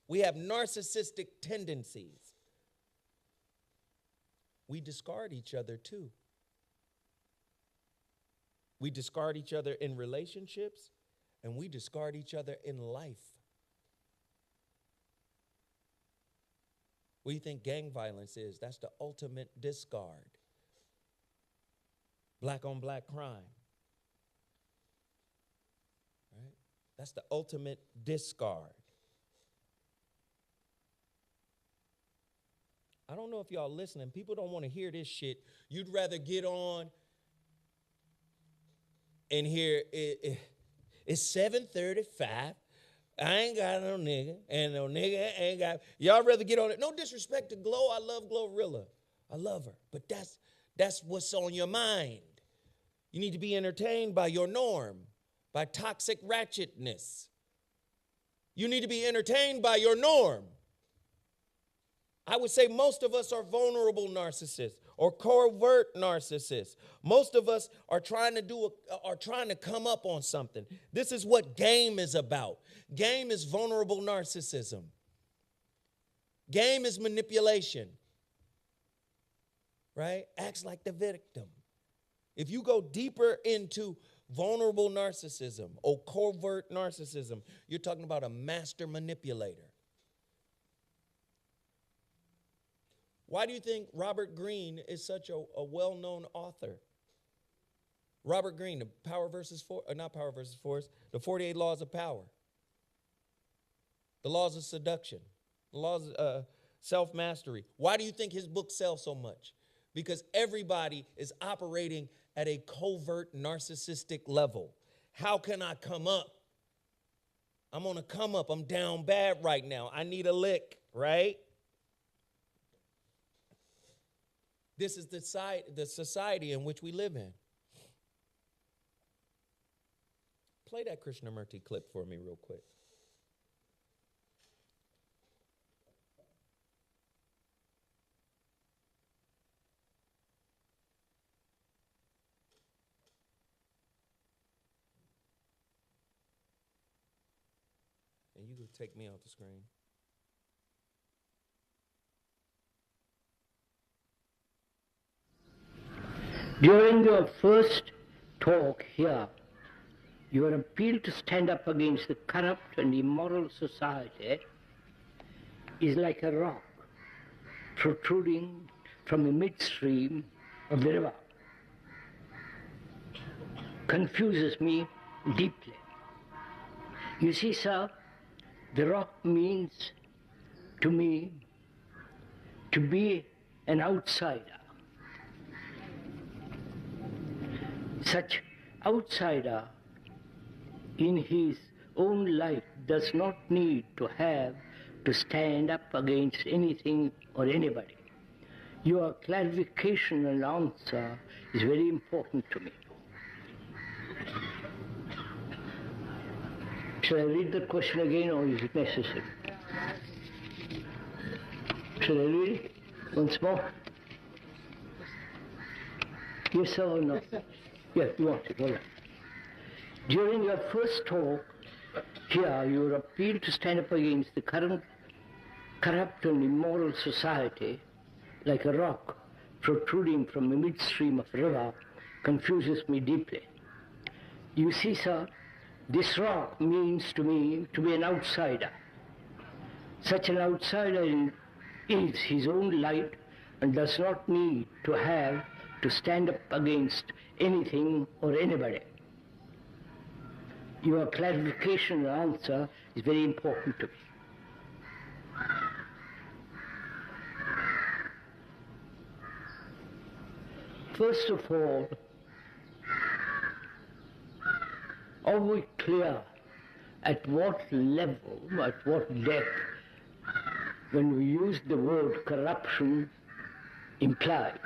We have narcissistic tendencies. We discard each other too. We discard each other in relationships, and we discard each other in life. What do you think gang violence is? That's the ultimate discard. Black on black crime. Right? That's the ultimate discard. I don't know if y'all listening. People don't want to hear this shit. You'd rather get on and hear it's 7:35. I ain't got no nigga, and no nigga ain't got. Y'all rather get on it. No disrespect to Glow. I love Glorilla. I love her. But that's what's on your mind. You need to be entertained by your norm, by toxic ratchetness. You need to be entertained by your norm. I would say most of us are vulnerable narcissists or covert narcissists. Most of us are trying to come up on something. This is what game is about. Game is vulnerable narcissism. Game is manipulation. Right? Acts like the victim. If you go deeper into vulnerable narcissism or covert narcissism, you're talking about a master manipulator. Why do you think Robert Greene is such a well-known author? Robert Greene, the the 48 Laws of Power, the laws of seduction, the laws of self-mastery. Why do you think his book sells so much? Because everybody is operating at a covert narcissistic level. How can I come up? I'm on a come up. I'm down bad right now. I need a lick, right? This is the society in which we live in. Play that Krishnamurti clip for me real quick. And you can take me off the screen. During your first talk here, your appeal to stand up against the corrupt and immoral society is like a rock protruding from the midstream of the river. Confuses me deeply. You see, sir, the rock means to me to be an outsider. Such outsider in his own life does not need to have to stand up against anything or anybody. Your clarification and answer is very important to me. Shall I read the question again, or is it necessary? Shall I read it once more? Yes or no? Yes, you want it, all right. During your first talk here, your appeal to stand up against the current corrupt and immoral society, like a rock protruding from the midstream of a river, confuses me deeply. You see, sir, this rock means to me to be an outsider. Such an outsider is his own light and does not need to have to stand up against anything or anybody. Your clarification and answer is very important to me. First of all, are we clear at what level, at what depth, when we use the word corruption, implies?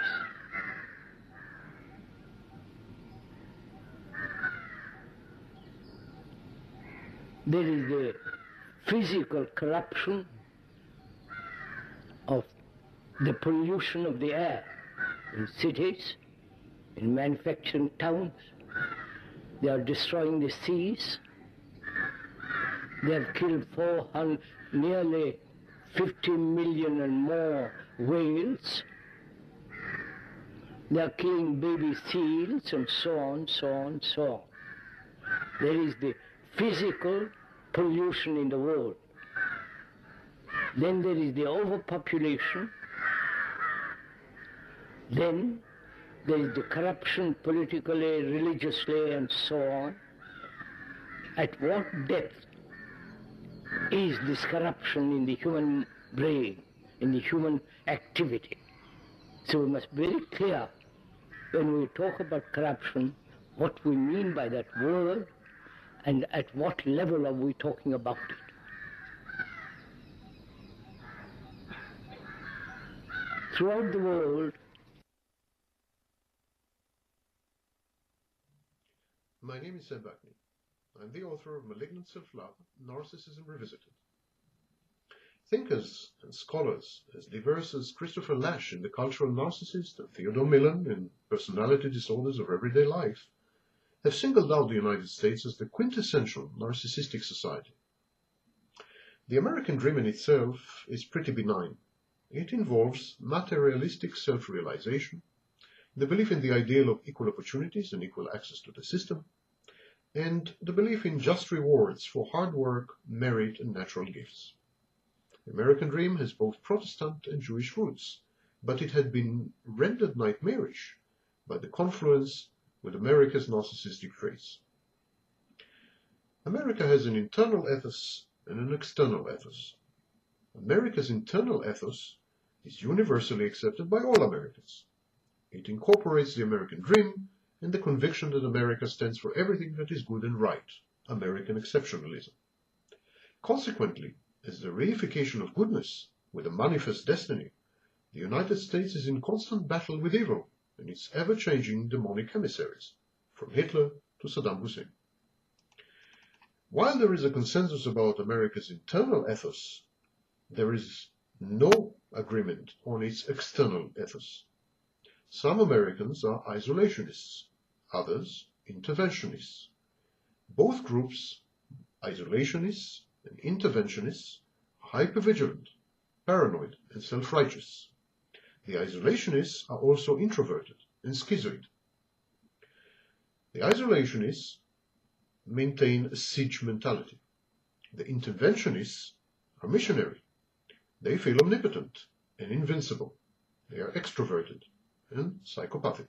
There is the physical corruption of the pollution of the air in cities, in manufacturing towns. They are destroying the seas. They have killed nearly 50 million and more whales. They are killing baby seals and so on, so on, so on. There is the physical pollution in the world. Then there is the overpopulation. Then there is the corruption politically, religiously, and so on. At what depth is this corruption in the human brain, in the human activity? So we must be very clear when we talk about corruption, what we mean by that word, and at what level are we talking about it. Throughout the world, my name is Sam Buckney. I'm the author of Malignant Self-Love, Narcissism Revisited. Thinkers and scholars as diverse as Christopher Lasch in The Cultural Narcissist and Theodore Millen in Personality Disorders of Everyday Life have singled out the United States as the quintessential narcissistic society. The American dream in itself is pretty benign. It involves materialistic self-realization, the belief in the ideal of equal opportunities and equal access to the system, and the belief in just rewards for hard work, merit, and natural gifts. The American dream has both Protestant and Jewish roots, but it had been rendered nightmarish by the confluence with America's narcissistic traits. America has an internal ethos and an external ethos. America's internal ethos is universally accepted by all Americans. It incorporates the American dream and the conviction that America stands for everything that is good and right, American exceptionalism. Consequently, as the reification of goodness with a manifest destiny, the United States is in constant battle with evil and its ever-changing demonic emissaries, from Hitler to Saddam Hussein. While there is a consensus about America's internal ethos, there is no agreement on its external ethos. Some Americans are isolationists, others interventionists. Both groups, isolationists and interventionists, are hypervigilant, paranoid, and self-righteous. The isolationists are also introverted and schizoid. The isolationists maintain a siege mentality. The interventionists are missionary. They feel omnipotent and invincible. They are extroverted and psychopathic.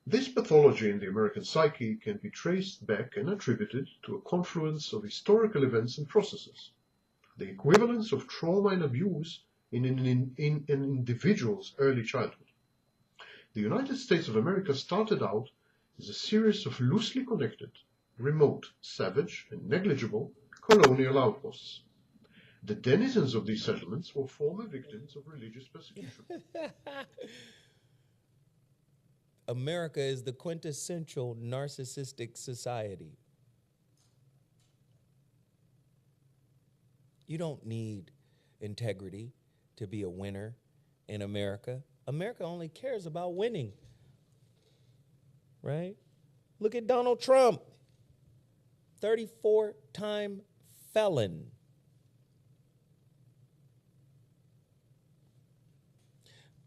This pathology in the American psyche can be traced back and attributed to a confluence of historical events and processes. The equivalence of trauma and abuse in an individual's early childhood. The United States of America started out as a series of loosely connected, remote, savage, and negligible colonial outposts. The denizens of these settlements were former victims of religious persecution. America is the quintessential narcissistic society. You don't need integrity to be a winner in America. America only cares about winning, right? Look at Donald Trump, 34-time felon.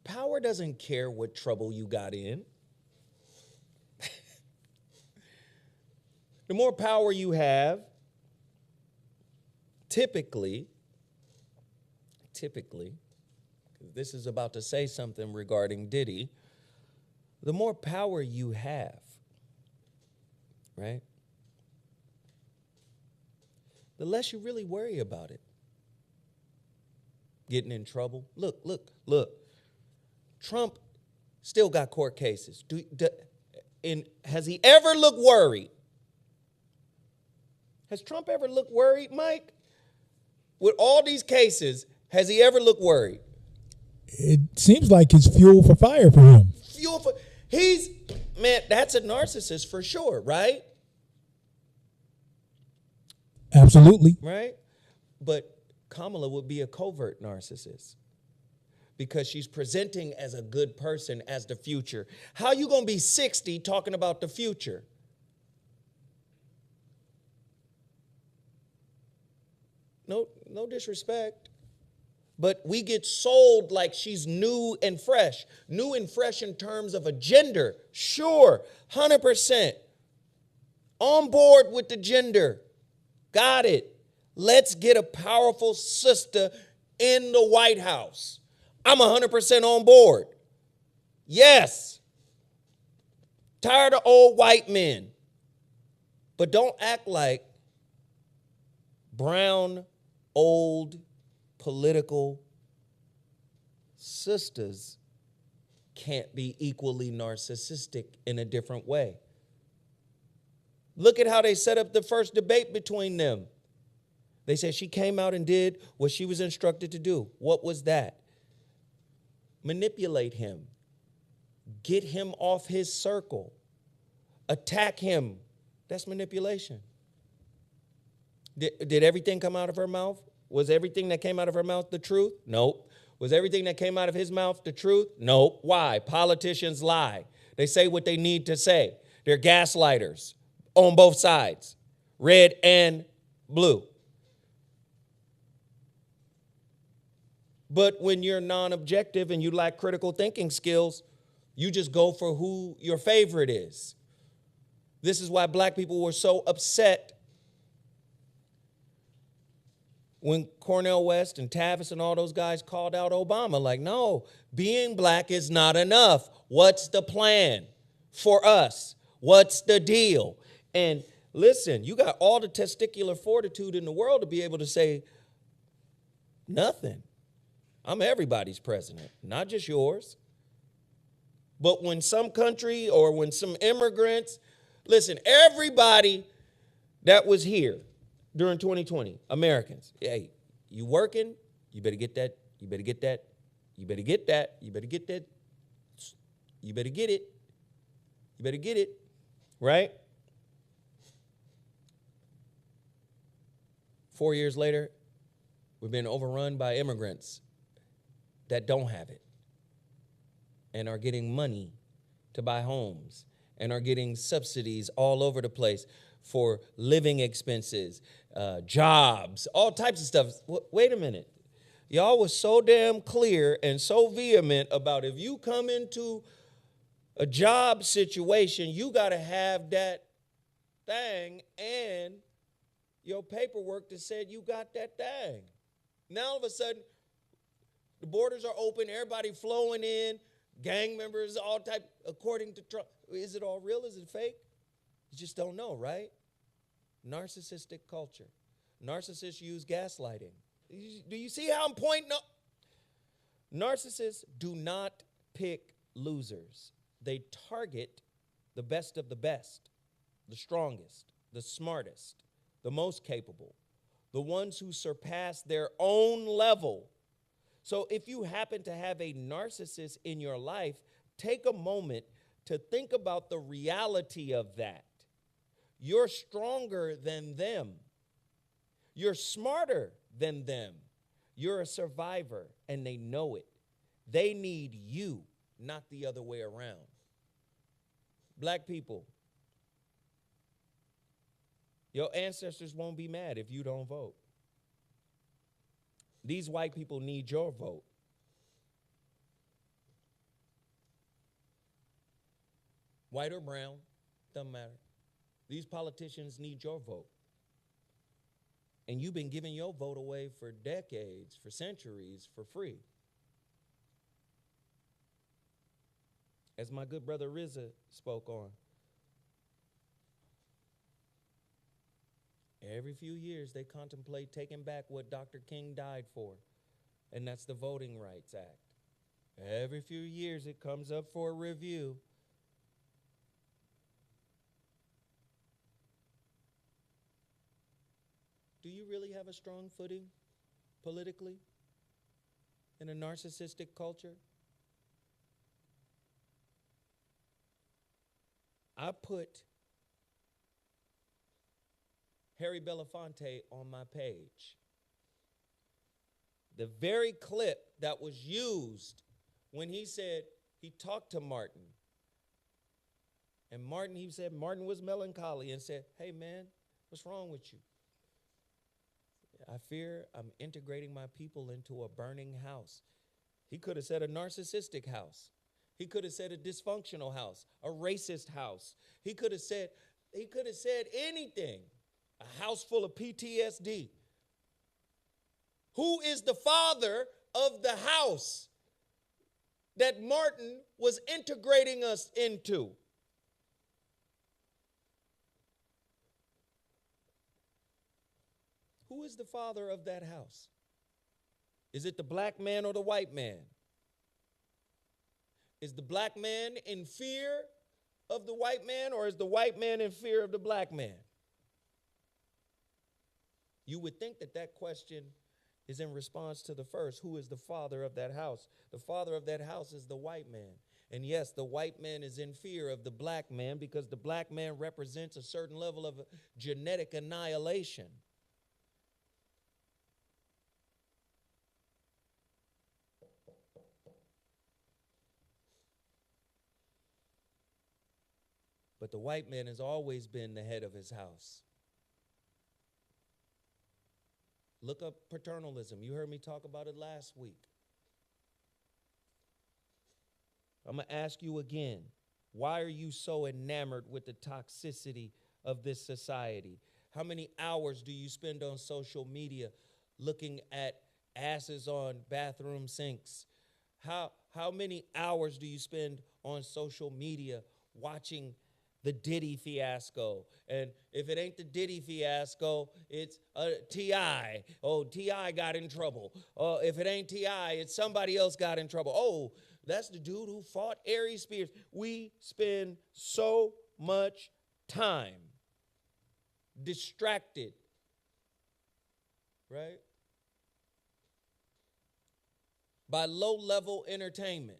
Power doesn't care what trouble you got in. The more power you have, typically, this is about to say something regarding Diddy, the more power you have, right? The less you really worry about it. Getting in trouble. Look. Trump still got court cases. Has he ever looked worried? Has Trump ever looked worried, Mike? With all these cases, has he ever looked worried? It seems like it's fuel for fire for him. Man, that's a narcissist for sure, right? Absolutely. Right? But Kamala would be a covert narcissist because she's presenting as a good person, as the future. How you going to be 60 talking about the future? No disrespect. But we get sold like she's new and fresh. New and fresh in terms of a gender. Sure, 100%. On board with the gender. Got it. Let's get a powerful sister in the White House. I'm 100% on board. Yes. Tired of old white men. But don't act like brown, old, political sisters can't be equally narcissistic in a different way. Look at how they set up the first debate between them. They said she came out and did what she was instructed to do. What was that? Manipulate him. Get him off his circle. Attack him. That's manipulation. Did everything come out of her mouth? Was everything that came out of her mouth the truth? Nope. Was everything that came out of his mouth the truth? Nope. Why? Politicians lie. They say what they need to say. They're gaslighters on both sides, red and blue. But when you're non-objective and you lack critical thinking skills, you just go for who your favorite is. This is why black people were so upset when Cornel West and Tavis and all those guys called out Obama. Like, no, being black is not enough. What's the plan for us? What's the deal? And listen, you got all the testicular fortitude in the world to be able to say nothing. I'm everybody's president, not just yours. But when some country or when some immigrants, listen, everybody that was here during 2020, Americans, hey, you working? You better get that. You better get that. You better get that. You better get that. You better get it. You better get it. Right? 4 years later, we've been overrun by immigrants that don't have it and are getting money to buy homes and are getting subsidies all over the place for living expenses, jobs, all types of stuff. Wait a minute. Y'all was so damn clear and so vehement about if you come into a job situation, you got to have that thing and your paperwork that said you got that thing. Now all of a sudden, the borders are open, everybody flowing in, gang members, all type, according to Trump. Is it all real? Is it fake? You just don't know, right? Narcissistic culture. Narcissists use gaslighting. Do you see how I'm pointing up? Narcissists do not pick losers. They target the best of the best, the strongest, the smartest, the most capable, the ones who surpass their own level. So if you happen to have a narcissist in your life, take a moment to think about the reality of that. You're stronger than them. You're smarter than them. You're a survivor, and they know it. They need you, not the other way around. Black people, your ancestors won't be mad if you don't vote. These white people need your vote. White or brown, doesn't matter. These politicians need your vote. And you've been giving your vote away for decades, for centuries, for free. As my good brother Rizza spoke on, every few years they contemplate taking back what Dr. King died for, and that's the Voting Rights Act. Every few years it comes up for a review. Do you really have a strong footing politically in a narcissistic culture? I put Harry Belafonte on my page. The very clip that was used when he said he talked to Martin. And he said Martin was melancholy and said, hey man, what's wrong with you? I fear I'm integrating my people into a burning house. He could have said a narcissistic house. He could have said a dysfunctional house, a racist house. He could have said anything. A house full of PTSD. Who is the father of the house that Martin was integrating us into? Who is the father of that house? Is it the black man or the white man? Is the black man in fear of the white man, or is the white man in fear of the black man? You would think that that question is in response to the first. Who is the father of that house? The father of that house is the white man. And yes, the white man is in fear of the black man because the black man represents a certain level of genetic annihilation. But the white man has always been the head of his house. Look up paternalism. You heard me talk about it last week. I'm going to ask you again, why are you so enamored with the toxicity of this society? How many hours do you spend on social media looking at asses on bathroom sinks? How many hours do you spend on social media watching the Diddy fiasco? And if it ain't the Diddy fiasco, it's T.I. Oh, T.I. got in trouble. If it ain't T.I., it's somebody else got in trouble. Oh, that's the dude who fought Aries Spears. We spend so much time distracted, right, by low-level entertainment.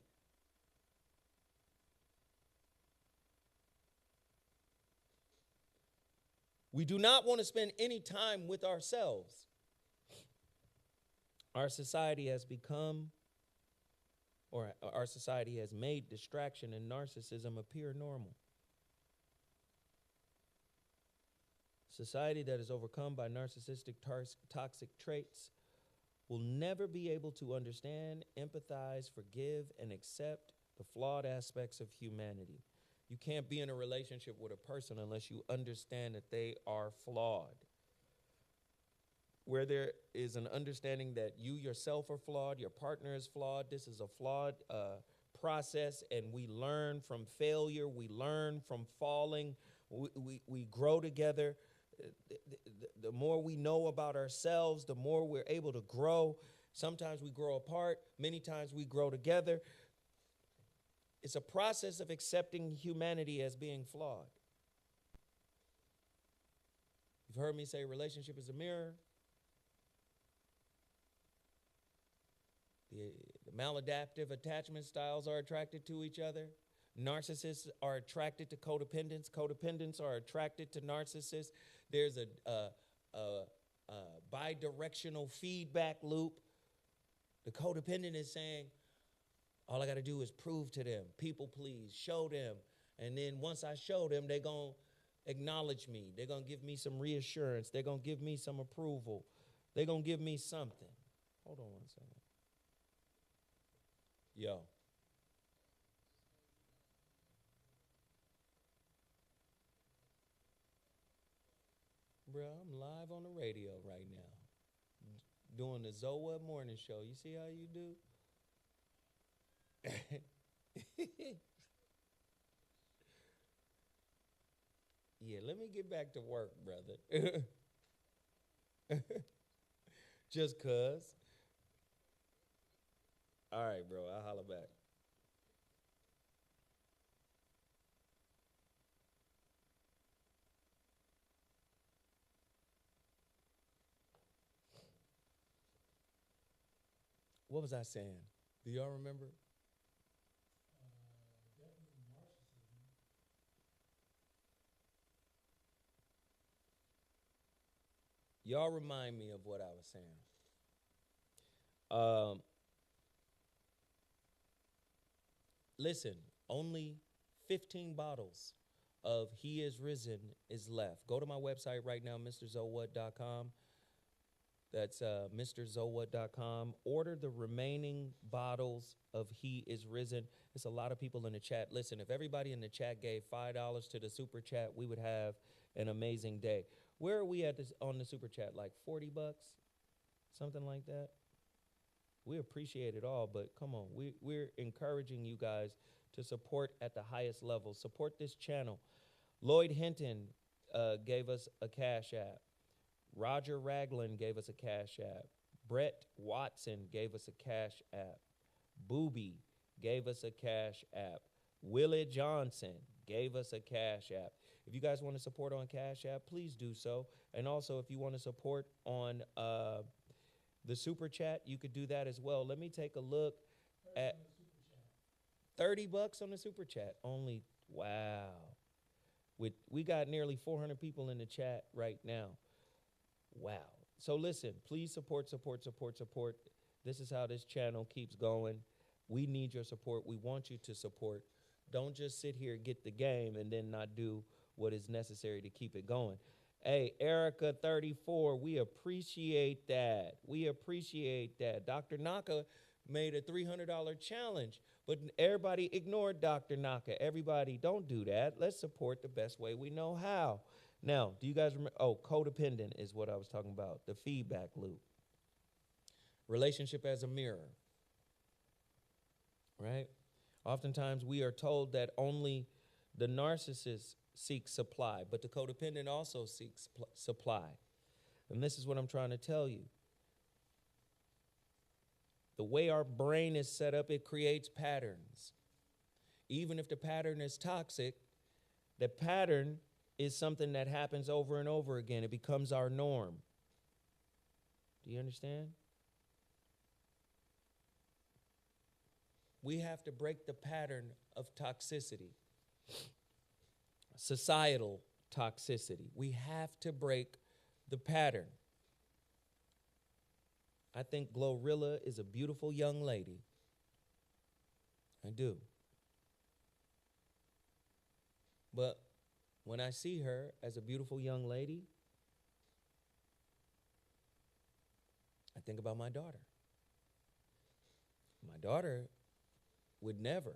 We do not want to spend any time with ourselves. Our society has become, or our society has made distraction and narcissism appear normal. Society that is overcome by narcissistic toxic traits will never be able to understand, empathize, forgive, and accept the flawed aspects of humanity. You can't be in a relationship with a person unless you understand that they are flawed. Where there is an understanding that you yourself are flawed, your partner is flawed, this is a flawed process, and we learn from failure, we learn from falling, we grow together. The more we know about ourselves, the more we're able to grow. Sometimes we grow apart, many times we grow together. It's a process of accepting humanity as being flawed. You've heard me say relationship is a mirror. The maladaptive attachment styles are attracted to each other. Narcissists are attracted to codependents. Codependents are attracted to narcissists. There's a bi-directional feedback loop. The codependent is saying, all I got to do is prove to them, people please, show them. And then once I show them, they're going to acknowledge me. They're going to give me some reassurance. They're going to give me some approval. They're going to give me something. Hold on 1 second. Yo. Bro, I'm live on the radio right now. Doing the Zoa morning show. You see how you do? Yeah, let me get back to work, brother. Just 'cause. All right, bro. I'll holler back. What was I saying? Do y'all remember? Y'all remind me of what I was saying. Listen, only 15 bottles of He Is Risen is left. Go to my website right now, mrzowhat.com. That's mrzowhat.com. Order the remaining bottles of He Is Risen. There's a lot of people in the chat. Listen, if everybody in the chat gave $5 to the super chat, we would have an amazing day. Where are we at this, on the super chat? Like $40? Something like that? We appreciate it all, but come on. We're encouraging you guys to support at the highest level. Support this channel. Lloyd Hinton gave us a Cash App. Roger Ragland gave us a Cash App. Brett Watson gave us a Cash App. Booby gave us a Cash App. Willie Johnson gave us a Cash App. If you guys want to support on Cash App, please do so. And also, if you want to support on the Super Chat, you could do that as well. Let me take a look at $30 on the Super Chat. Only, wow. We got nearly 400 people in the chat right now. Wow. So listen, please support. This is how this channel keeps going. We need your support. We want you to support. Don't just sit here, get the game, and then not do what is necessary to keep it going. Hey, Erica 34, we appreciate that. We appreciate that. Dr. Naka made a $300 challenge, but everybody ignored Dr. Naka. Everybody, don't do that. Let's support the best way we know how. Now, do you guys remember? Oh, codependent is what I was talking about, the feedback loop. Relationship as a mirror, right? Oftentimes we are told that only the narcissist seeks supply, but the codependent also seeks supply. And this is what I'm trying to tell you. The way our brain is set up, it creates patterns. Even if the pattern is toxic, the pattern is something that happens over and over again. It becomes our norm. Do you understand? We have to break the pattern of toxicity, societal toxicity. We have to break the pattern. I think Glorilla is a beautiful young lady. I do. But when I see her as a beautiful young lady, I think about my daughter. My daughter would never.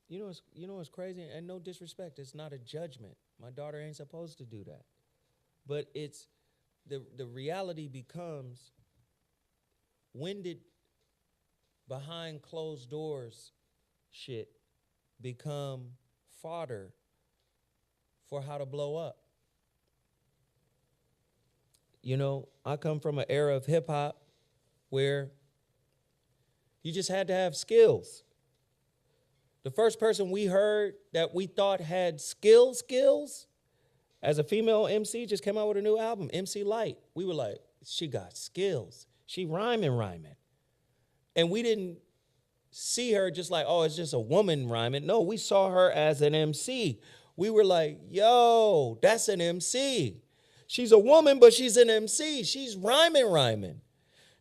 You know what's crazy? And no disrespect, it's not a judgment. My daughter ain't supposed to do that. But it's the reality becomes, when did behind closed doors shit become fodder for how to blow up? You know, I come from an era of hip hop where you just had to have skills. The first person we heard that we thought had skills as a female MC just came out with a new album, MC Light. We were like, she got skills. She rhyming. And we didn't see her just like, oh, it's just a woman rhyming. No, we saw her as an MC. We were like, yo, that's an MC. She's a woman, but she's an MC. She's rhyming.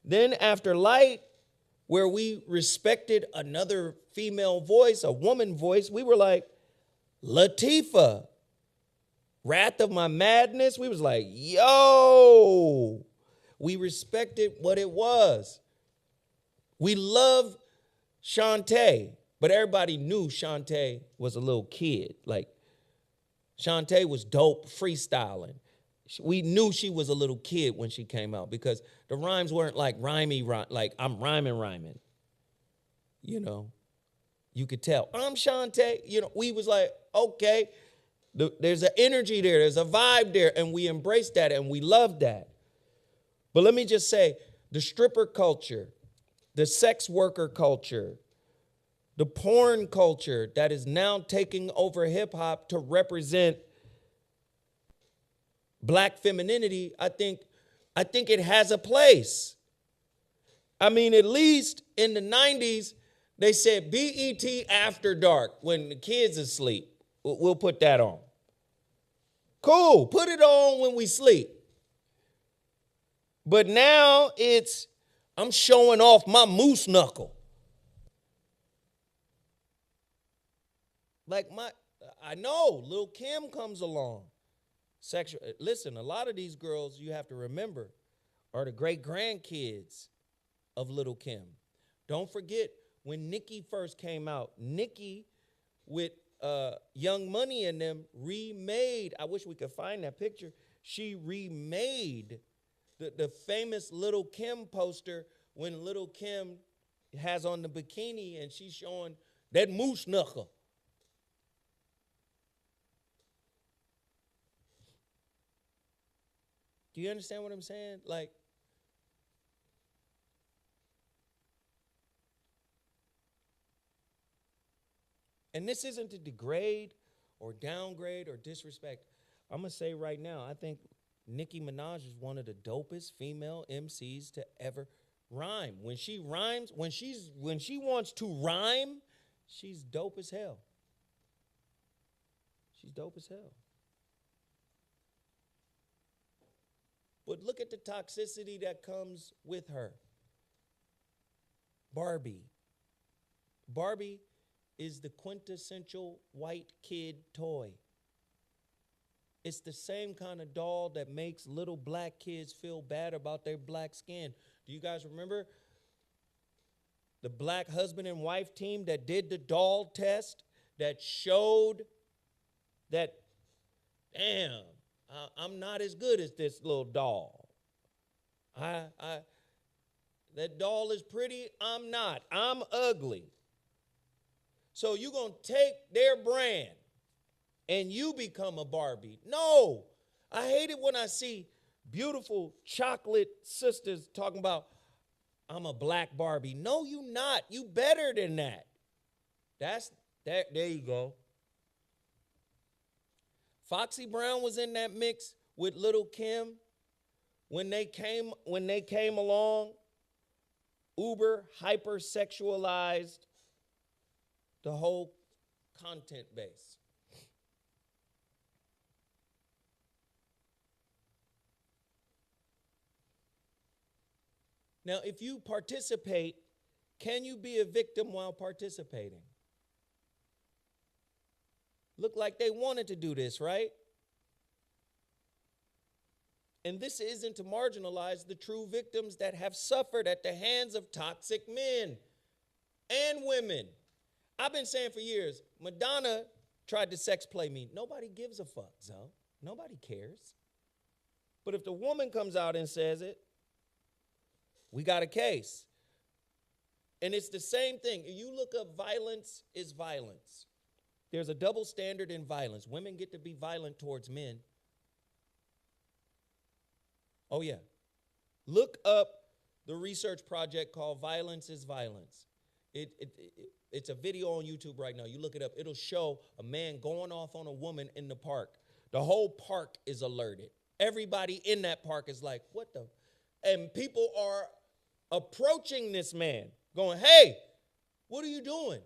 Then after Light, where we respected another female voice, a woman voice, we were like, Latifah, Wrath of My Madness. We was like, yo, we respected what it was. We love Shantae, but everybody knew Shantae was a little kid. Like, Shantae was dope freestyling. We knew she was a little kid when she came out because the rhymes weren't like like I'm rhyming. You know, you could tell. I'm Shantae. You know, we was like, okay, there's an energy there. There's a vibe there. And we embraced that and we loved that. But let me just say, the stripper culture, the sex worker culture, the porn culture that is now taking over hip hop to represent black femininity, I think it has a place. I mean, at least in the 90s, they said BET After Dark when the kids are asleep. We'll put that on. Cool, put it on when we sleep. But now I'm showing off my moose knuckle. Like I know, Lil' Kim comes along. Listen, a lot of these girls, you have to remember, are the great-grandkids of Lil' Kim. Don't forget, when Nicki first came out, Nicki with Young Money and them remade, I wish we could find that picture, she remade the famous Lil' Kim poster when Lil' Kim has on the bikini and she's showing that moose knuckle. Do you understand what I'm saying? Like, and this isn't to degrade or downgrade or disrespect. I'm going to say right now, I think Nicki Minaj is one of the dopest female MCs to ever rhyme. When she rhymes, when she wants to rhyme, she's dope as hell. She's dope as hell. But look at the toxicity that comes with her. Barbie. Barbie is the quintessential white kid toy. It's the same kind of doll that makes little black kids feel bad about their black skin. Do you guys remember the black husband and wife team that did the doll test that showed that, damn, I'm not as good as this little doll. That doll is pretty, I'm not. I'm ugly. So you're going to take their brand and you become a Barbie. No, I hate it when I see beautiful chocolate sisters talking about, I'm a black Barbie. No, you not. You better than that. There you go. Foxy Brown was in that mix with Lil' Kim. When they came along, uber hypersexualized the whole content base. Now, if you participate, can you be a victim while participating? Look like they wanted to do this, right? And this isn't to marginalize the true victims that have suffered at the hands of toxic men and women. I've been saying for years, Madonna tried to sex play me. Nobody gives a fuck, Zoe. Nobody cares. But if the woman comes out and says it, we got a case. And it's the same thing. If you look up violence is violence. There's a double standard in violence. Women get to be violent towards men. Oh, yeah. Look up the research project called Violence is Violence. It's a video on YouTube right now. You look it up. It'll show a man going off on a woman in the park. The whole park is alerted. Everybody in that park is like, what the? And people are approaching this man going, hey, what are you doing?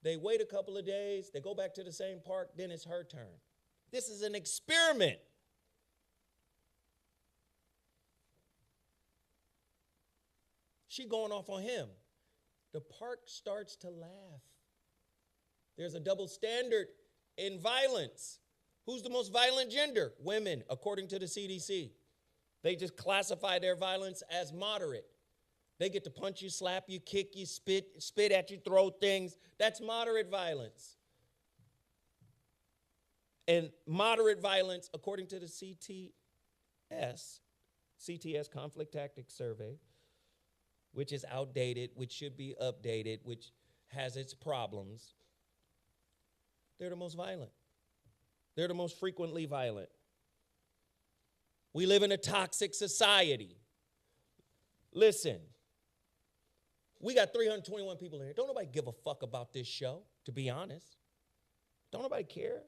They wait a couple of days. They go back to the same park. Then it's her turn. This is an experiment. She going off on him. The park starts to laugh. There's a double standard in violence. Who's the most violent gender? Women, according to the CDC. They just classify their violence as moderate. They get to punch you, slap you, kick you, spit at you, throw things. That's moderate violence. And moderate violence, according to the CTS Conflict Tactics Survey, which is outdated, which should be updated, which has its problems, they're the most violent. They're the most frequently violent. We live in a toxic society. Listen, we got 321 people in here. Don't nobody give a fuck about this show, to be honest. Don't nobody care.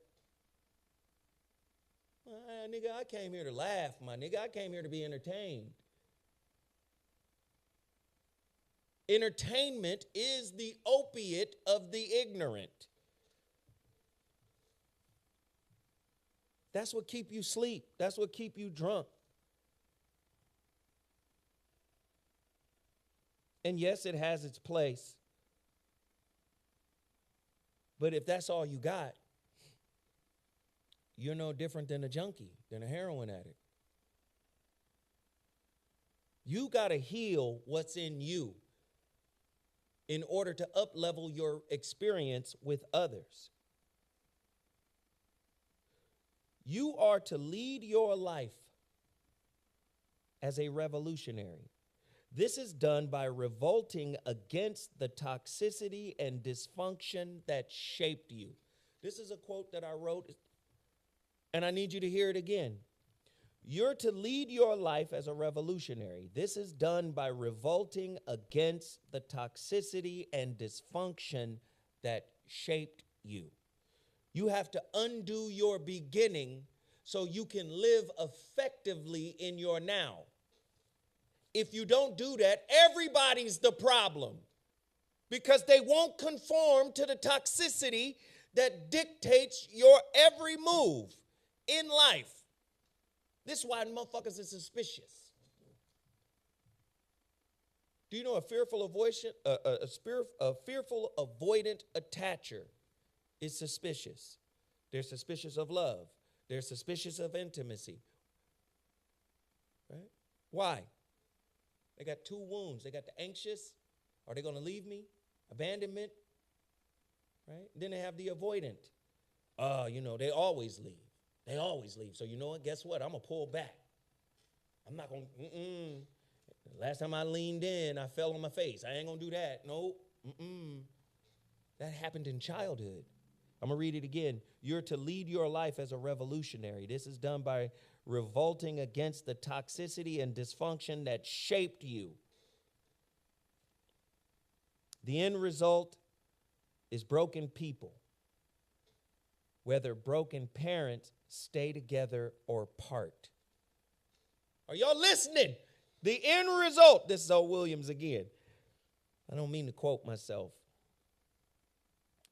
Nigga, I came here to laugh, my nigga. I came here to be entertained. Entertainment is the opiate of the ignorant. That's what keep you asleep. That's what keep you drunk. And yes, it has its place. But if that's all you got, you're no different than a junkie, than a heroin addict. You got to heal what's in you in order to up-level your experience with others. You are to lead your life as a revolutionary. This is done by revolting against the toxicity and dysfunction that shaped you. This is a quote that I wrote, and I need you to hear it again. You're to lead your life as a revolutionary. This is done by revolting against the toxicity and dysfunction that shaped you. You have to undo your beginning so you can live effectively in your now. If you don't do that, everybody's the problem because they won't conform to the toxicity that dictates your every move in life. This is why motherfuckers are suspicious. Do you know a fearful avoidant attacher is suspicious? They're suspicious of love. They're suspicious of intimacy. Right? Why? They got two wounds. They got the anxious, are they going to leave me? Abandonment. Right? Then they have the avoidant. They always leave. They always leave. So you know what? Guess what? I'm going to pull back. I'm not going to, Last time I leaned in, I fell on my face. I ain't going to do that. Nope. That happened in childhood. I'm going to read it again. You're to lead your life as a revolutionary. This is done by revolting against the toxicity and dysfunction that shaped you. The end result is broken people. Whether broken parents stay together or part. Are y'all listening? The end result, this is O. Williams again. I don't mean to quote myself.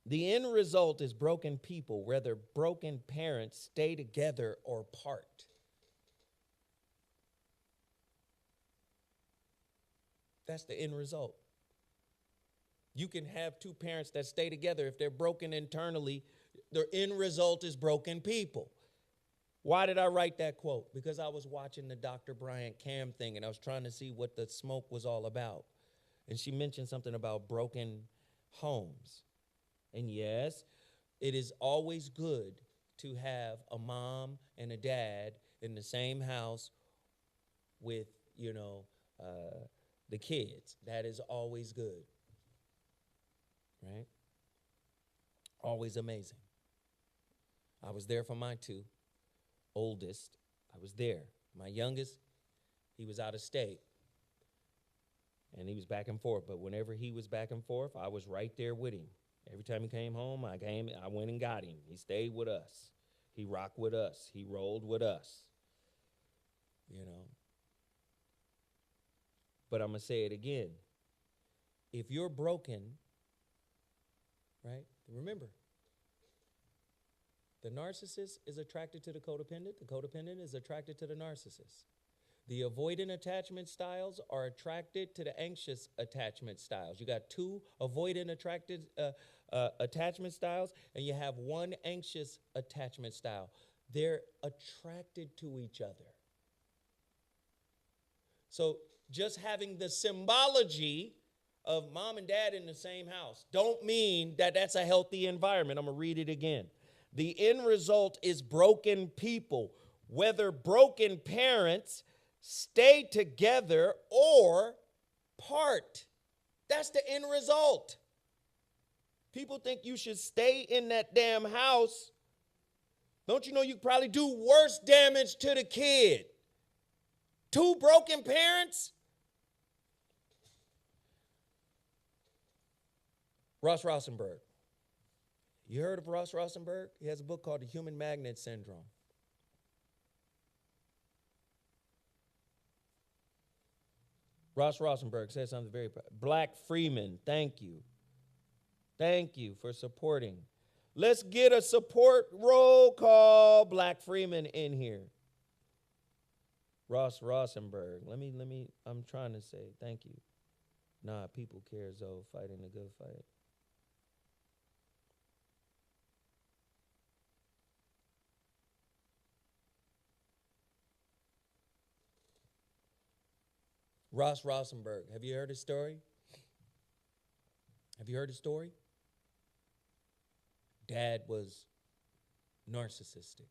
The end result is broken people, whether broken parents stay together or part. That's the end result. You can have two parents that stay together. If they're broken internally, the end result is broken people. Why did I write that quote? Because I was watching the Dr. Bryant Cam thing, and I was trying to see what the smoke was all about. And she mentioned something about broken homes. And yes, it is always good to have a mom and a dad in the same house with, the kids. That is always good. Right? Always amazing. I was there for my two. Oldest, I was there. My youngest, he was out of state. And he was back and forth. But whenever he was back and forth, I was right there with him. Every time he came home, I went and got him. He stayed with us. He rocked with us. He rolled with us. But I'm going to say it again. If you're broken, right, remember, the narcissist is attracted to the codependent is attracted to the narcissist. The avoidant attachment styles are attracted to the anxious attachment styles. You got two avoidant attachment styles, and you have one anxious attachment style. They're attracted to each other. So just having the symbology of mom and dad in the same house don't mean that that's a healthy environment. I'm going to read it again. The end result is broken people, whether broken parents stay together or part. That's the end result. People think you should stay in that damn house. Don't you know you could probably do worse damage to the kid? Two broken parents? Ross Rosenberg. You heard of Ross Rosenberg? He has a book called The Human Magnet Syndrome. Ross Rosenberg says something very Black Freeman, thank you. Thank you for supporting. Let's get a support roll call. Black Freeman in here. Ross Rosenberg. I'm trying to say thank you. Nah, people care, Zoe, fighting a good fight. Ross Rosenberg. Have you heard his story? Have you heard his story? Dad was narcissistic.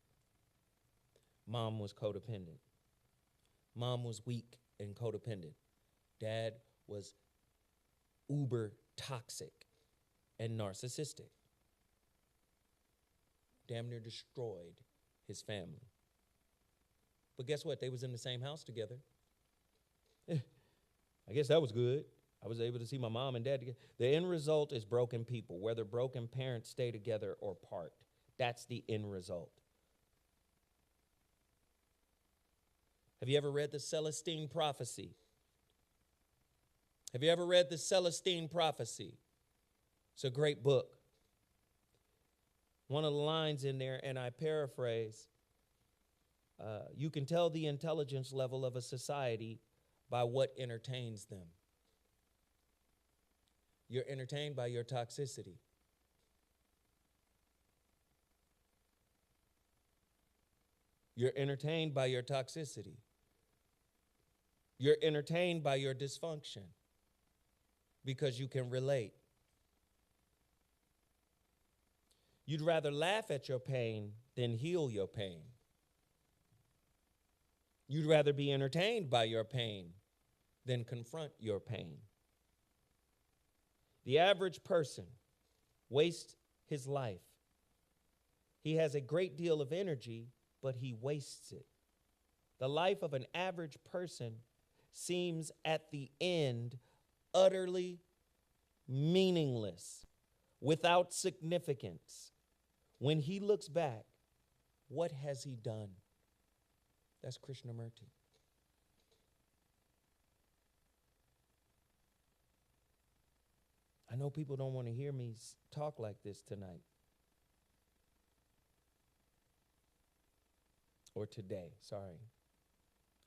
Mom was codependent. Mom was weak and codependent. Dad was uber toxic and narcissistic. Damn near destroyed his family. But guess what? They was in the same house together. I guess that was good. I was able to see my mom and dad together. The end result is broken people, whether broken parents stay together or part. That's the end result. Have you ever read the Celestine Prophecy? Have you ever read the Celestine Prophecy? It's a great book. One of the lines in there, and I paraphrase, you can tell the intelligence level of a society by what entertains them. You're entertained by your toxicity. You're entertained by your toxicity. You're entertained by your dysfunction because you can relate. You'd rather laugh at your pain than heal your pain. You'd rather be entertained by your pain than confront your pain. The average person wastes his life. He has a great deal of energy, but he wastes it. The life of an average person seems at the end utterly meaningless, without significance. When he looks back, what has he done? That's Krishnamurti. I know people don't want to hear me talk like this tonight. Or today, sorry.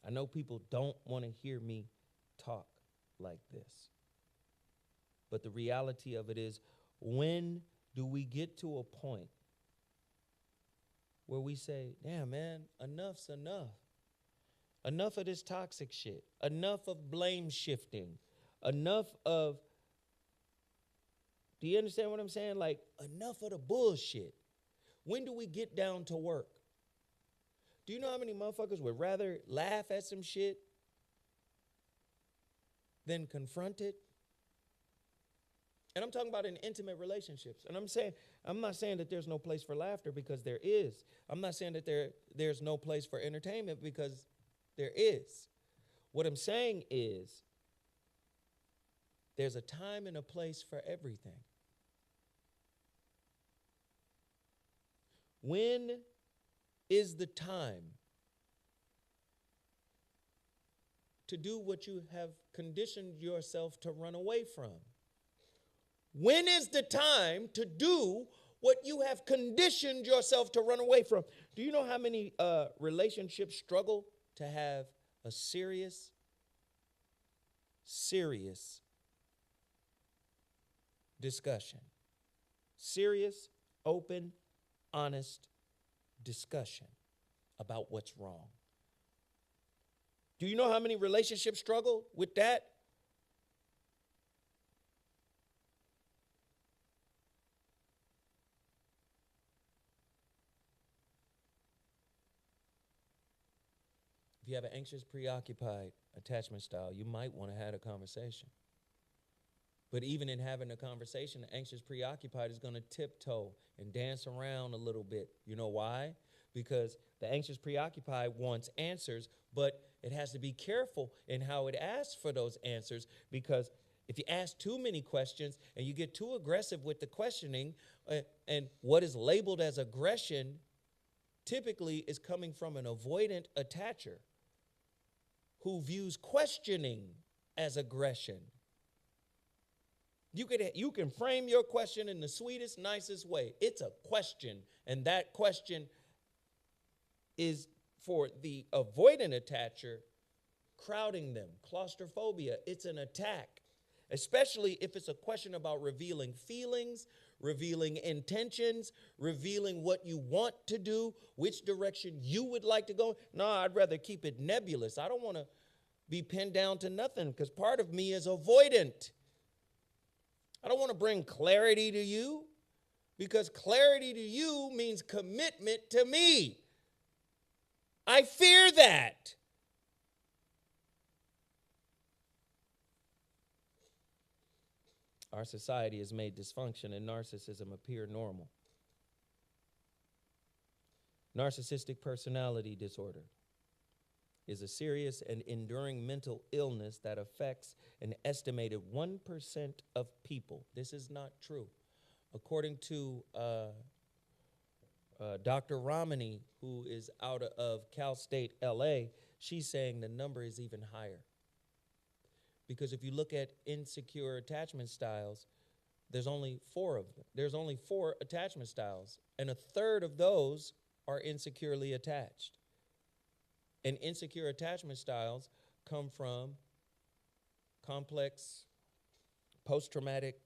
I know people don't want to hear me talk like this. But the reality of it is, when do we get to a point where we say, damn, man, enough's enough. Enough of this toxic shit. Enough of blame shifting. Enough of, do you understand what I'm saying? Like, enough of the bullshit. When do we get down to work? Do you know how many motherfuckers would rather laugh at some shit than confront it? And I'm talking about in intimate relationships. And I'm not saying that there's no place for laughter, because there is. I'm not saying that there's no place for entertainment, because there is. What I'm saying is, there's a time and a place for everything. When is the time to do what you have conditioned yourself to run away from? When is the time to do what you have conditioned yourself to run away from? Do you know how many relationships struggle to have a serious discussion? Serious, open, honest discussion about what's wrong. Do you know how many relationships struggle with that? If you have an anxious, preoccupied attachment style, you might want to have a conversation. But even in having a conversation, the anxious, preoccupied is going to tiptoe and dance around a little bit. You know why? Because the anxious, preoccupied wants answers, but it has to be careful in how it asks for those answers, because If you ask too many questions and you get too aggressive with the questioning, and what is labeled as aggression typically is coming from an avoidant attacher who views questioning as aggression. You can frame your question in the sweetest, nicest way. It's a question, and that question is for the avoidant attacher, crowding them, claustrophobia. It's an attack, especially if it's a question about revealing feelings, revealing intentions, revealing what you want to do, which direction you would like to go. No, I'd rather keep it nebulous. I don't want to be pinned down to nothing because part of me is avoidant. I don't want to bring clarity to you because clarity to you means commitment to me. I fear that. Our society has made dysfunction and narcissism appear normal. Narcissistic personality disorder is a serious and enduring mental illness that affects an estimated 1% of people. This is not true. According to Dr. Ramani, who is out of Cal State, LA, she's saying the number is even higher. Because if you look at insecure attachment styles, there's only 4 of them. There's only 4 attachment styles, and a third of those are insecurely attached. And insecure attachment styles come from complex post-traumatic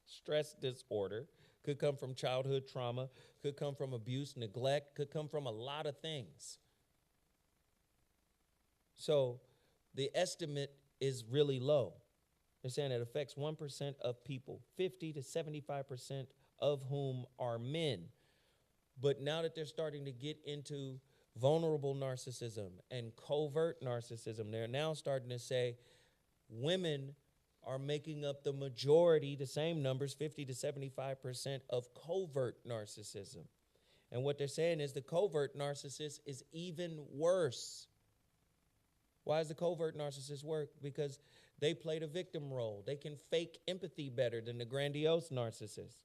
stress disorder, could come from childhood trauma, could come from abuse, neglect, could come from a lot of things. So the estimate is really low. They're saying it affects 1% of people, 50 to 75% of whom are men. But now that they're starting to get into vulnerable narcissism and covert narcissism, they're now starting to say women are making up the majority, the same numbers, 50 to 75% of covert narcissism. And what they're saying is the covert narcissist is even worse. Why does the covert narcissist work? Because they play the victim role. They can fake empathy better than the grandiose narcissist.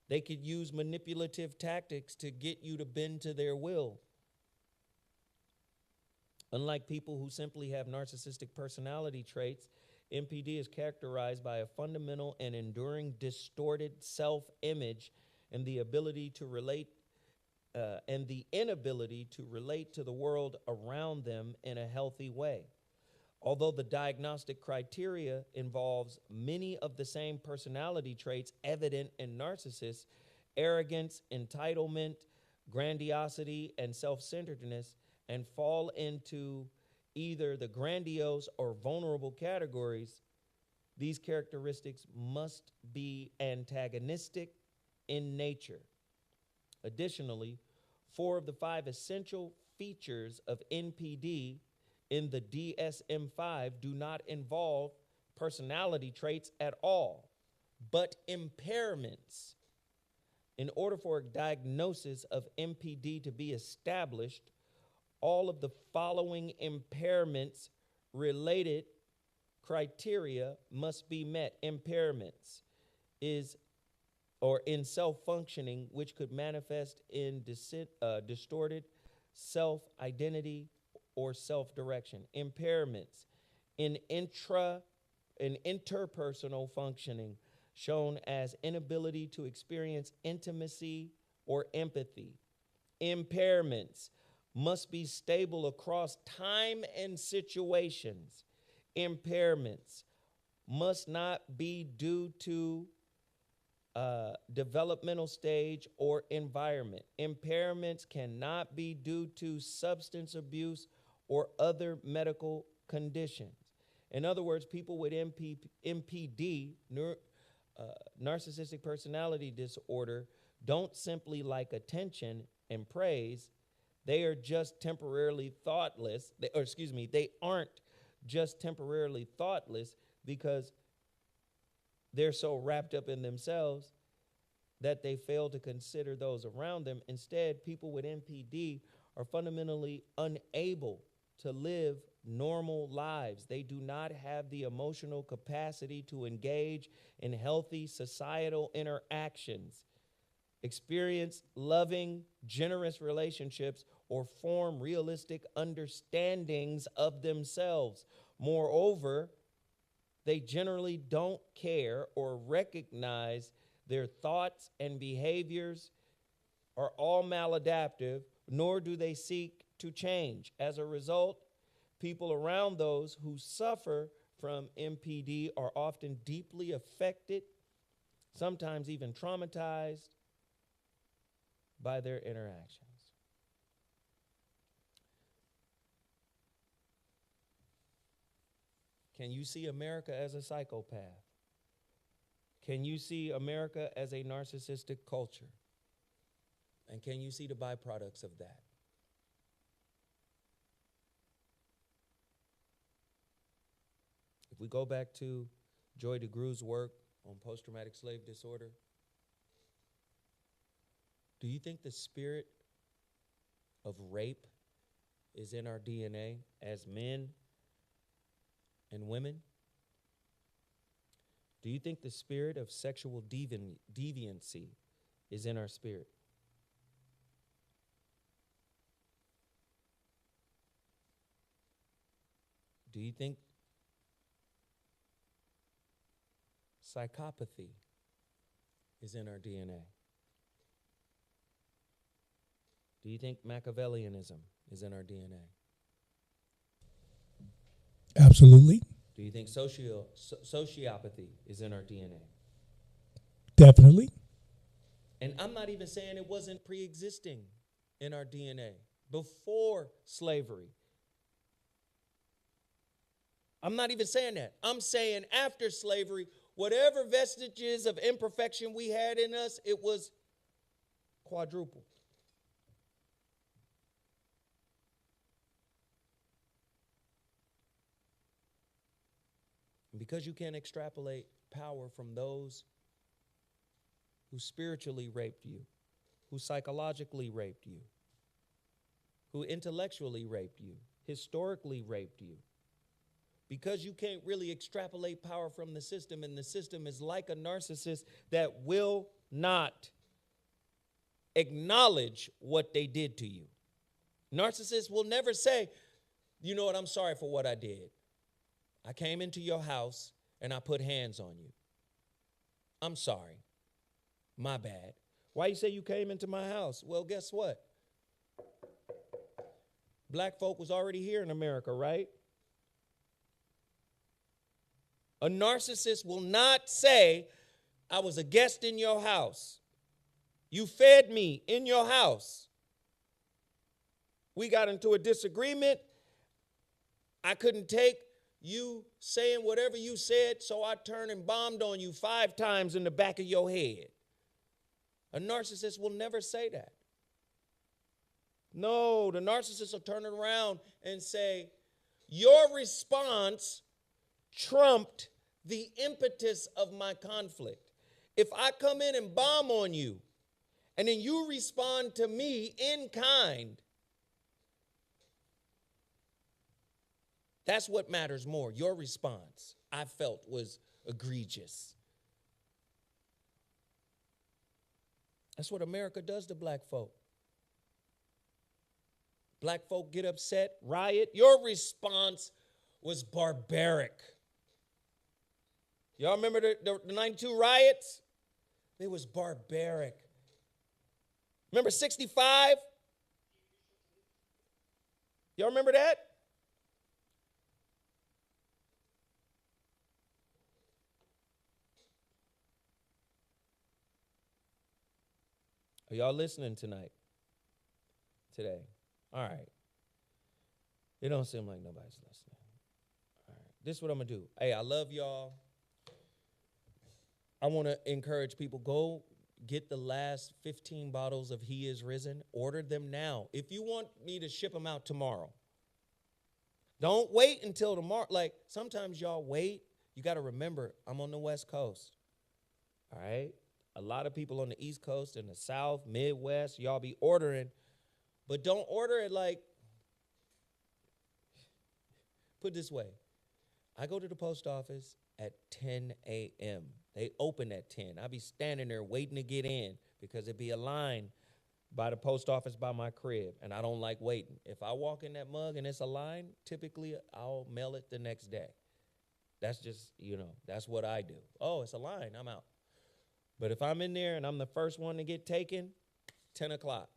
They could use manipulative tactics to get you to bend to their will. Unlike people who simply have narcissistic personality traits, NPD is characterized by a fundamental and enduring distorted self-image and the ability to relate and the inability to relate to the world around them in a healthy way. Although the diagnostic criteria involves many of the same personality traits evident in narcissists, arrogance, entitlement, grandiosity, and self-centeredness, and fall into either the grandiose or vulnerable categories, these characteristics must be antagonistic in nature. Additionally, 4 of the 5 essential features of NPD in the DSM-5 do not involve personality traits at all, but impairments. In order for a diagnosis of NPD to be established, all of the following impairments related criteria must be met. Impairments is or in self-functioning, which could manifest in distorted self-identity or self-direction. Impairments in interpersonal functioning, shown as inability to experience intimacy or empathy. Impairments must be stable across time and situations. Impairments must not be due to developmental stage or environment. Impairments cannot be due to substance abuse or other medical conditions. In other words, people with NPD, narcissistic personality disorder, don't simply like attention and praise. They are just temporarily thoughtless. They aren't just temporarily thoughtless because they're so wrapped up in themselves that they fail to consider those around them. Instead, people with NPD are fundamentally unable to live normal lives. They do not have the emotional capacity to engage in healthy societal interactions, experience loving, generous relationships, or form realistic understandings of themselves. Moreover, they generally don't care or recognize their thoughts and behaviors are all maladaptive, nor do they seek to change. As a result, people around those who suffer from MPD are often deeply affected, sometimes even traumatized by their interactions. Can you see America as a psychopath? Can you see America as a narcissistic culture? And can you see the byproducts of that? If we go back to Joy DeGruy's work on post-traumatic slave disorder, do you think the spirit of rape is in our DNA as men and women? Do you think the spirit of sexual deviancy is in our spirit? Do you think psychopathy is in our DNA? Do you think Machiavellianism is in our DNA? Absolutely. Do you think sociopathy is in our DNA? Definitely. And I'm not even saying it wasn't pre-existing in our DNA before slavery. I'm not even saying that. I'm saying after slavery, whatever vestiges of imperfection we had in us, it was quadruple. And because you can't extrapolate power from those who spiritually raped you, who psychologically raped you, who intellectually raped you, historically raped you, because you can't really extrapolate power from the system, and the system is like a narcissist that will not acknowledge what they did to you. Narcissists will never say, you know what, I'm sorry for what I did. I came into your house and I put hands on you. I'm sorry. My bad. Why you say you came into my house? Well, guess what? Black folk was already here in America, right? A narcissist will not say, I was a guest in your house. You fed me in your house. We got into a disagreement. I couldn't take you saying whatever you said, so I turned and bombed on you 5 times in the back of your head. A narcissist will never say that. No, the narcissist will turn it around and say, your response trumped the impetus of my conflict. If I come in and bomb on you, and then you respond to me in kind, that's what matters more. Your response, I felt, was egregious. That's what America does to black folk. Black folk get upset, riot. Your response was barbaric. Y'all remember the 92 riots? It was barbaric. Remember 65? Y'all remember that? Are y'all listening tonight? Today? All right. It don't seem like nobody's listening. All right. This is what I'm going to do. Hey, I love y'all. I want to encourage people, go get the last 15 bottles of He Is Risen. Order them now. If you want me to ship them out tomorrow, don't wait until tomorrow. Like, sometimes y'all wait. You got to remember, I'm on the West Coast. All right? A lot of people on the East Coast and the South, Midwest, y'all be ordering. But don't order it like Put it this way. I go to the post office at 10 a.m. They open at 10. I be standing there waiting to get in because it be a line by the post office by my crib, and I don't like waiting. If I walk in that mug and it's a line, typically I'll mail it the next day. That's just, that's what I do. Oh, it's a line, I'm out. But if I'm in there and I'm the first one to get taken, 10 o'clock.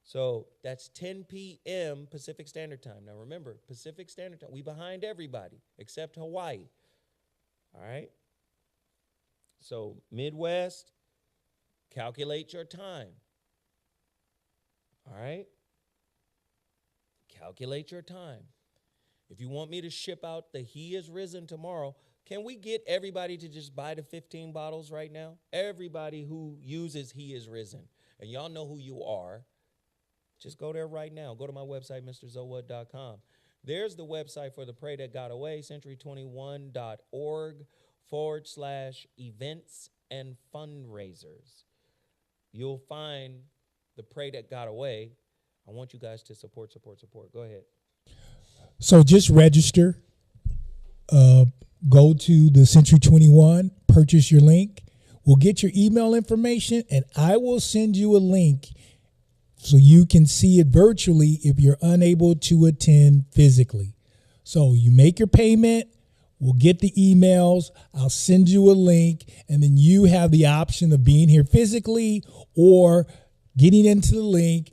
So that's 10 p.m. Pacific Standard Time. Now remember, Pacific Standard Time, we behind everybody except Hawaii. All right? So Midwest, calculate your time. All right? Calculate your time. If you want me to ship out the He is Risen tomorrow, can we get everybody to just buy the 15 bottles right now? Everybody who uses He is Risen. And y'all know who you are. Just go there right now. Go to my website, MrZowhat.com. There's the website for the Pray That Got Away, century21.org/events and fundraisers. You'll find the Pray That Got Away. I want you guys to support. Go ahead. So just register. Go to the Century 21, purchase your link. We'll get your email information, and I will send you a link so you can see it virtually if you're unable to attend physically. So you make your payment, we'll get the emails, I'll send you a link, and then you have the option of being here physically or getting into the link,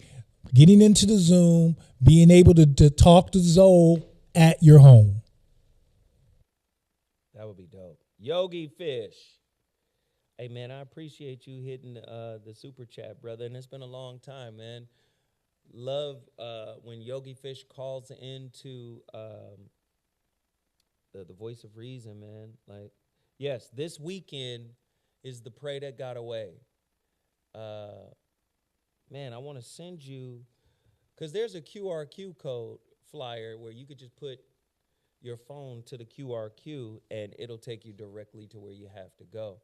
getting into the Zoom, being able to talk to Zoe at your home. That would be dope. Yogi Fish. Hey, man, I appreciate you hitting the super chat, brother. And it's been a long time, man. Love when Yogi Fish calls into the Voice of Reason, man. Like, yes, this weekend is the Pray That Got Away. Man, I want to send you, because there's a QRQ code flyer where you could just put your phone to the QRQ and it'll take you directly to where you have to go.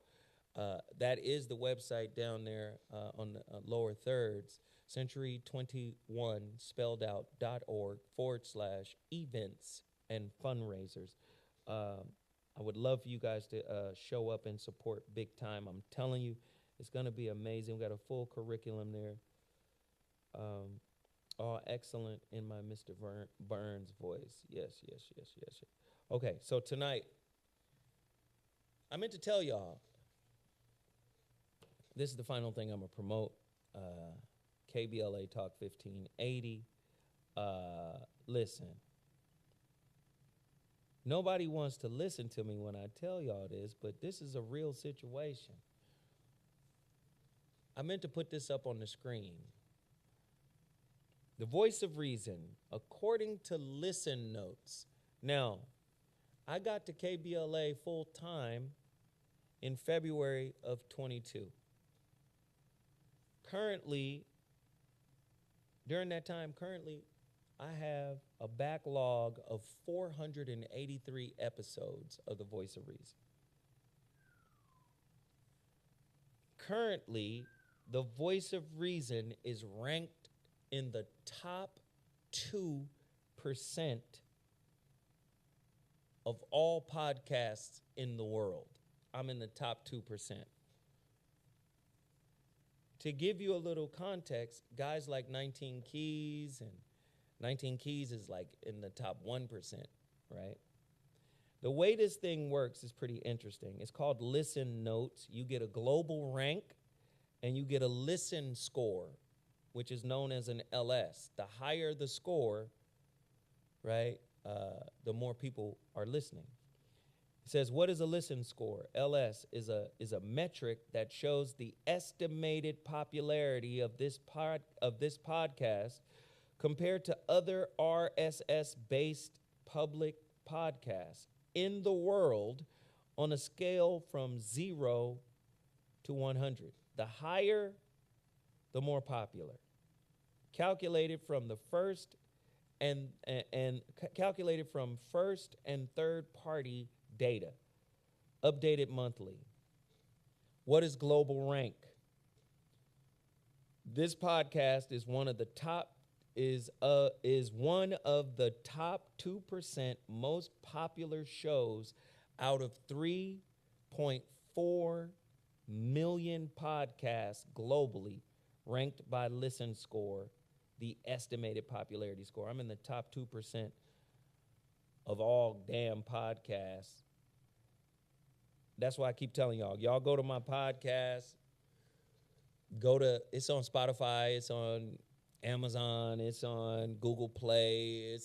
That is the website down there on the lower thirds, century21 spelled out .org/events and fundraisers. I would love for you guys to show up and support big time. I'm telling you, it's going to be amazing. We got a full curriculum there. All excellent in my Mr. Burns voice. Yes. Okay, so tonight, I meant to tell y'all, this is the final thing I'm going to promote. KBLA Talk 1580. Listen. Nobody wants to listen to me when I tell y'all this, but this is a real situation. I meant to put this up on the screen. The Voice of Reason, according to Listen Notes. Now, I got to KBLA full time in February of 22. During that time, I have a backlog of 483 episodes of The Voice of Reason. Currently, The Voice of Reason is ranked in the top 2% of all podcasts in the world. I'm in the top 2%. To give you a little context, guys like 19 Keys, and 19 Keys is like in the top 1%, right? The way this thing works is pretty interesting. It's called Listen Notes. You get a global rank, and you get a listen score, which is known as an LS. The higher the score, right, the more people are listening. It says, what is a listen score? LS is a metric that shows the estimated popularity of this podcast compared to other RSS-based public podcasts in the world on a scale from 0 to 100. The higher, the more popular. Calculated from the first and calculated from first and third party data, updated monthly. What is global rank? This podcast is one of the top is one of the top 2% most popular shows out of 3.4 million podcasts globally, ranked by Listen Score, the estimated popularity score. I'm in the top 2% of all damn podcasts. That's why I keep telling y'all go to my podcast, it's on Spotify, it's on Amazon, it's on Google Play,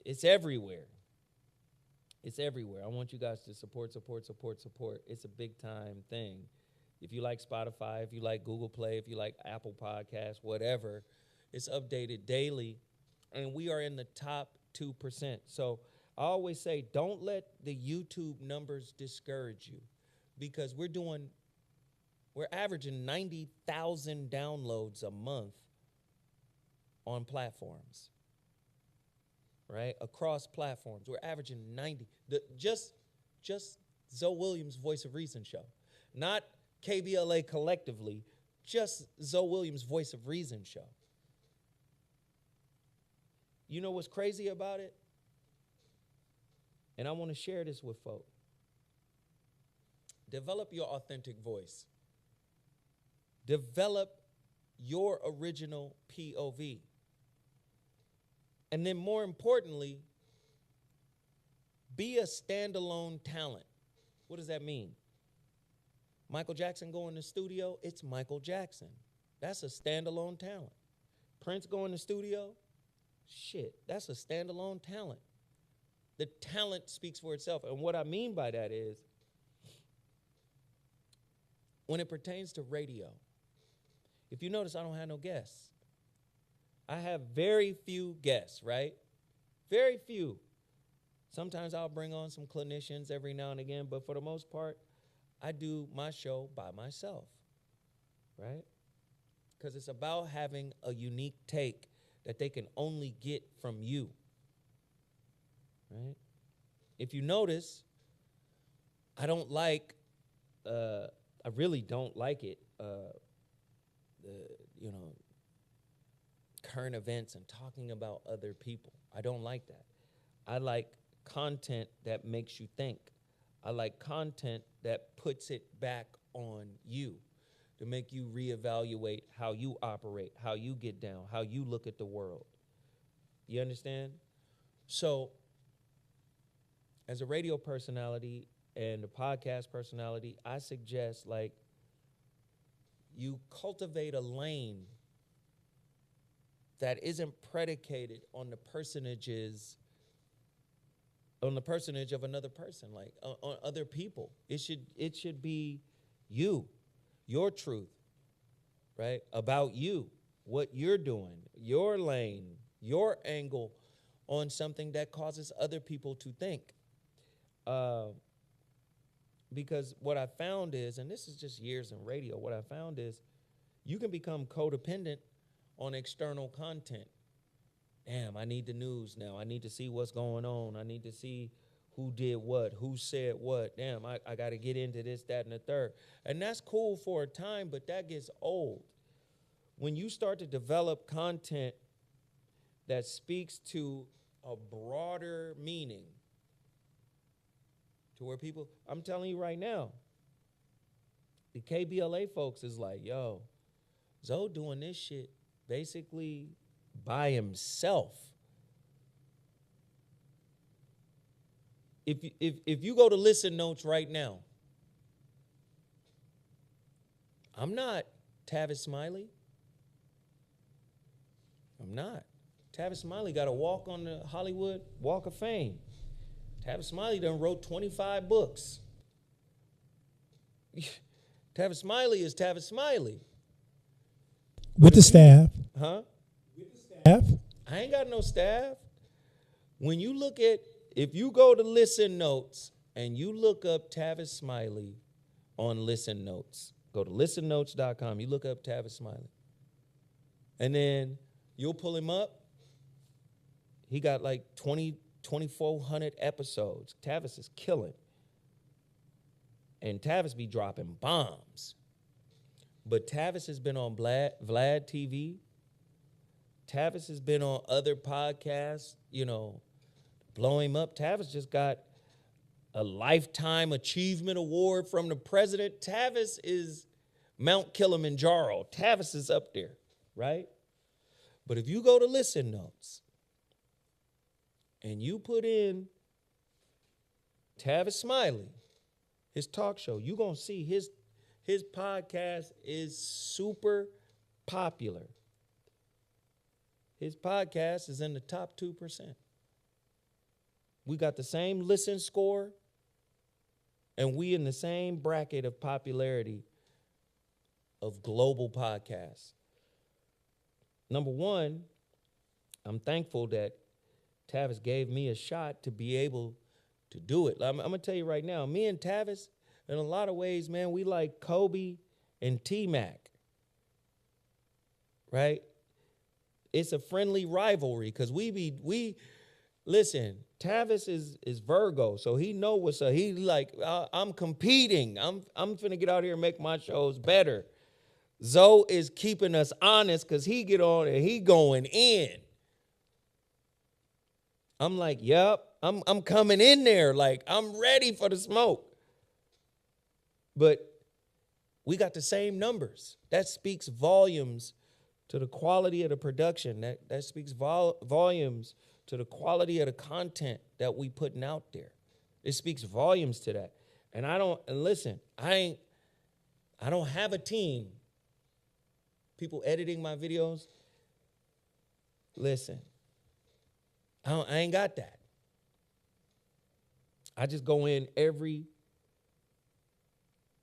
it's everywhere. It's everywhere. I want you guys to support. It's a big time thing. If you like Spotify, if you like Google Play, if you like Apple Podcasts, whatever, it's updated daily. And we are in the top 2%. So I always say, don't let the YouTube numbers discourage you, because we're averaging 90,000 downloads a month on platforms, right? Across platforms, we're averaging 90. Just Zoe Williams' Voice of Reason show, not KBLA collectively, just Zoe Williams' Voice of Reason show. You know what's crazy about it? And I want to share this with folks. Develop your authentic voice. Develop your original POV. And then more importantly, be a standalone talent. What does that mean? Michael Jackson go in the studio, it's Michael Jackson. That's a standalone talent. Prince go in the studio, shit, that's a standalone talent. The talent speaks for itself. And what I mean by that is, when it pertains to radio, if you notice, I don't have no guests. I have very few guests, right? Very few. Sometimes I'll bring on some clinicians every now and again, but for the most part, I do my show by myself, right? Because it's about having a unique take that they can only get from you, right? If you notice, I really don't like it, current events and talking about other people. I don't like that. I like content that makes you think. I like content that puts it back on you, to make you reevaluate how you operate, how you get down, how you look at the world. You understand? So, as a radio personality and a podcast personality, I suggest, like, you cultivate a lane that isn't predicated on the personage of another person, like on other people. It should be you, your truth, right? About you, what you're doing, your lane, your angle on something that causes other people to think. Because what I found is, and this is just years in radio, what I found is you can become codependent on external content. Damn, I need the news now. I need to see what's going on. I need to see who did what, who said what. Damn, I got to get into this, that, and the third. And that's cool for a time, but that gets old. When you start to develop content that speaks to a broader meaning, to where people, I'm telling you right now, the KBLA folks is like, yo, Zoe doing this shit basically by himself. If you go to Listen Notes right now, I'm not Tavis Smiley. I'm not. Tavis Smiley got to walk on the Hollywood Walk of Fame. Tavis Smiley done wrote 25 books. Tavis Smiley is Tavis Smiley. With the staff. Huh? With the staff. I ain't got no staff. When you look at, if you go to Listen Notes and you look up Tavis Smiley on Listen Notes, go to listennotes.com, you look up Tavis Smiley. And then you'll pull him up. He got like 2,400 episodes. Tavis is killing. And Tavis be dropping bombs. But Tavis has been on Vlad TV. Tavis has been on other podcasts, blow him up. Tavis just got a Lifetime Achievement Award from the president. Tavis is Mount Kilimanjaro. Tavis is up there, right? But if you go to Listen Notes and you put in Tavis Smiley, his talk show, you're going to see his podcast is super popular. His podcast is in the top 2%. We got the same listen score, and we in the same bracket of popularity of global podcasts. Number one, I'm thankful that Tavis gave me a shot to be able to do it. I'm going to tell you right now, me and Tavis, in a lot of ways, man, we like Kobe and T-Mac, right? It's a friendly rivalry because listen, Tavis is Virgo, so he know what's up. He like, I'm competing. I'm finna get out here and make my shows better. Zoe is keeping us honest because he get on and he going in. I'm like, yep, I'm coming in there. Like, I'm ready for the smoke. But we got the same numbers. That speaks volumes to the quality of the production. That speaks volumes to the quality of the content that we putting out there. It speaks volumes to that. And I don't have a team. People editing my videos. Listen, I ain't got that. I just go in every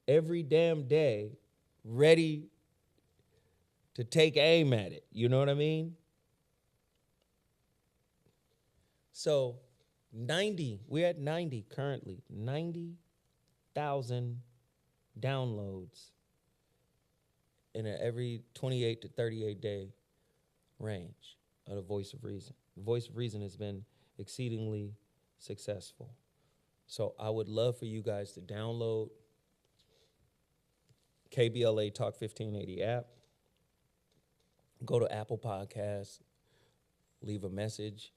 damn day ready to take aim at it. You know what I mean? So we're at 90 currently, 90,000 downloads in every 28 to 38 day range of the Voice of Reason. The Voice of Reason has been exceedingly successful. So I would love for you guys to download KBLA Talk 1580 app. Go to Apple Podcasts, leave a message.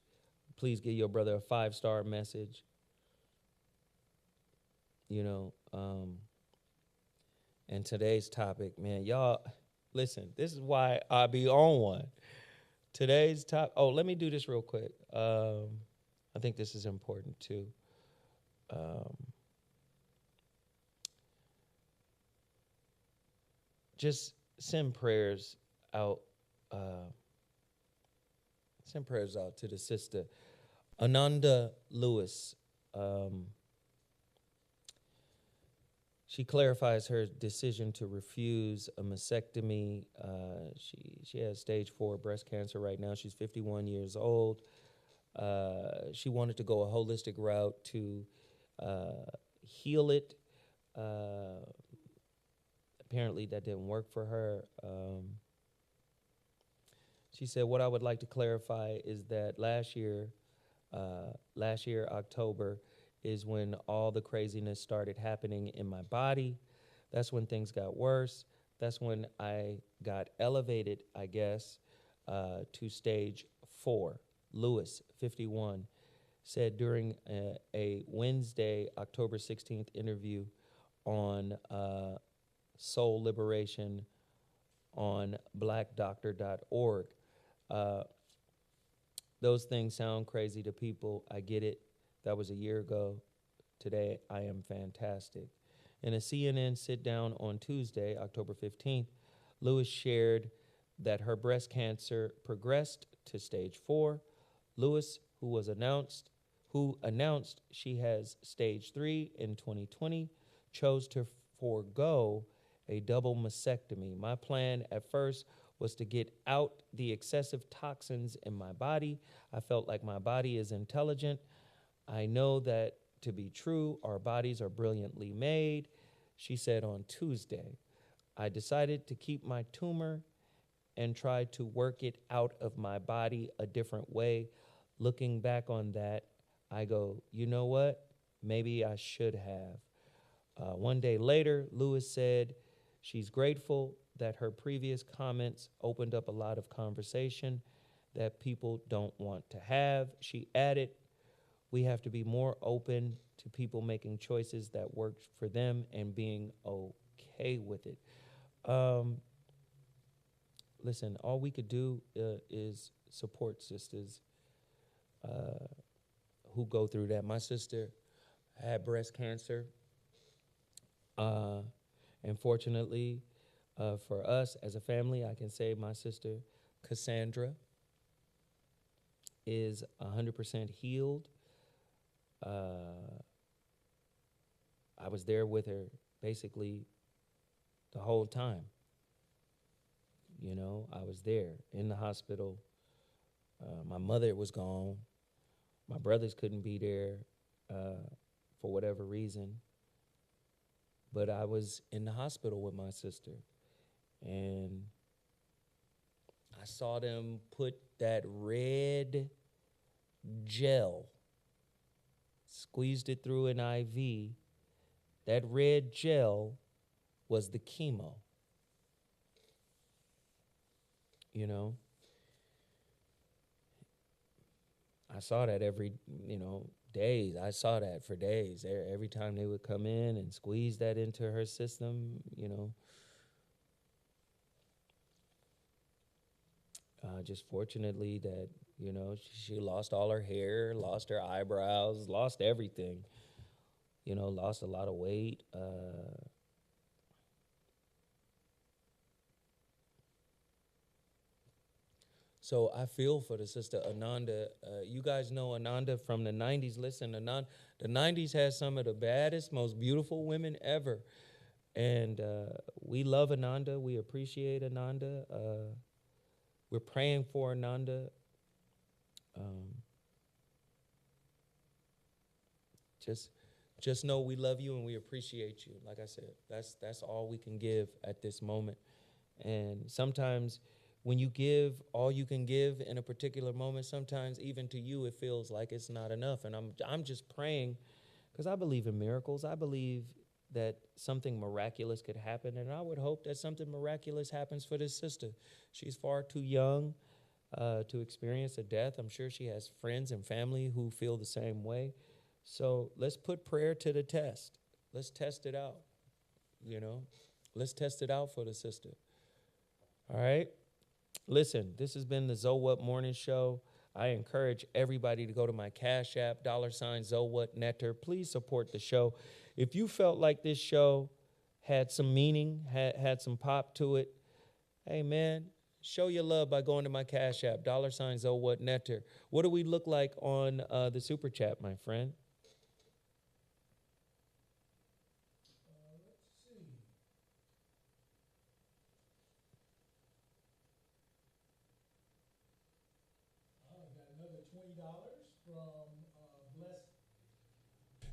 Please give your brother a 5-star message. And today's topic, man, y'all, listen, this is why I be on one. Today's topic, let me do this real quick. I think this is important too. Just send prayers out. Send prayers out to the sister Ananda Lewis. She clarifies her decision to refuse a mastectomy. She has stage 4 breast cancer right now. She's 51 years old. She wanted to go a holistic route to heal it. Apparently that didn't work for her. She said, what I would like to clarify is that last year, October, is when all the craziness started happening in my body. That's when things got worse. That's when I got elevated, I guess, to stage 4. Lewis, 51, said during a Wednesday, October 16th interview on Soul Liberation on blackdoctor.org. Those things sound crazy to people. I get it. That was a year ago. Today, I am fantastic. In a CNN sit-down on Tuesday, October 15th, Lewis shared that her breast cancer progressed to stage 4. Lewis, who announced she has stage 3 in 2020, chose to forego a double mastectomy. My plan at first was to get out the excessive toxins in my body. I felt like my body is intelligent. I know that to be true. Our bodies are brilliantly made, she said on Tuesday. I decided to keep my tumor and try to work it out of my body a different way. Looking back on that, I go, you know what? Maybe I should have. One day later, Lewis said she's grateful that her previous comments opened up a lot of conversation that people don't want to have. She added, we have to be more open to people making choices that work for them and being okay with it. Listen, all we could do is support sisters who go through that. My sister had breast cancer. And fortunately, for us as a family, I can say my sister, Cassandra, is 100% healed. I was there with her basically the whole time. You know, I was there in the hospital. My mother was gone. My brothers couldn't be there for whatever reason. But I was in the hospital with my sister. And I saw them put that red gel, squeezed it through an IV. That red gel was the chemo. You know? I saw that every, days. I saw that for days. Every time they would come in and squeeze that into her system, just fortunately that, she lost all her hair, lost her eyebrows, lost everything, lost a lot of weight. So I feel for the sister Ananda. You guys know Ananda from the 90s. Listen, the 90s has some of the baddest, most beautiful women ever. And we love Ananda. We appreciate Ananda. We're praying for Ananda. Just know we love you and we appreciate you. Like I said, that's all we can give at this moment. And sometimes when you give all you can give in a particular moment, sometimes even to you it feels like it's not enough. And I'm just praying because I believe in miracles. I believe that something miraculous could happen, and I would hope that something miraculous happens for this sister. She's far too young to experience a death. I'm sure she has friends and family who feel the same way. So let's put prayer to the test. Let's test it out, Let's test it out for the sister. All right? Listen, this has been the Zo What Morning Show. I encourage everybody to go to my Cash App, $ZoWhatNetter. Please support the show. If you felt like this show had some meaning, had some pop to it, hey, man, show your love by going to my Cash App, $ZoWhatNetter. What do we look like on the Super Chat, my friend?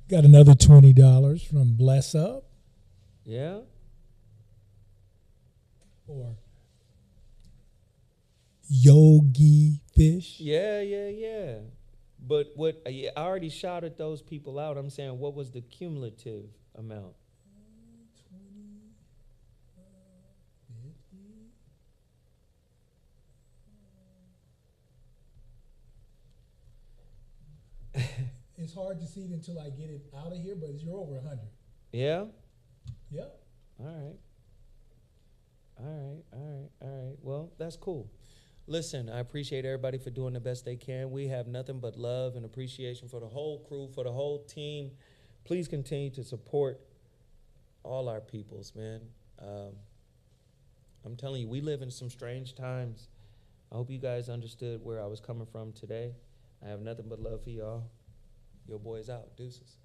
Got another $20 from Bless Up. Yeah. Or Yogi Fish. Yeah. But I already shouted those people out. I'm saying, what was the cumulative amount? 50. It's hard to see it until I get it out of here, but you're over 100. Yeah? Yep. All right. Well, that's cool. Listen, I appreciate everybody for doing the best they can. We have nothing but love and appreciation for the whole crew, for the whole team. Please continue to support all our peoples, man. I'm telling you, we live in some strange times. I hope you guys understood where I was coming from today. I have nothing but love for y'all. Your boy's out. Deuces.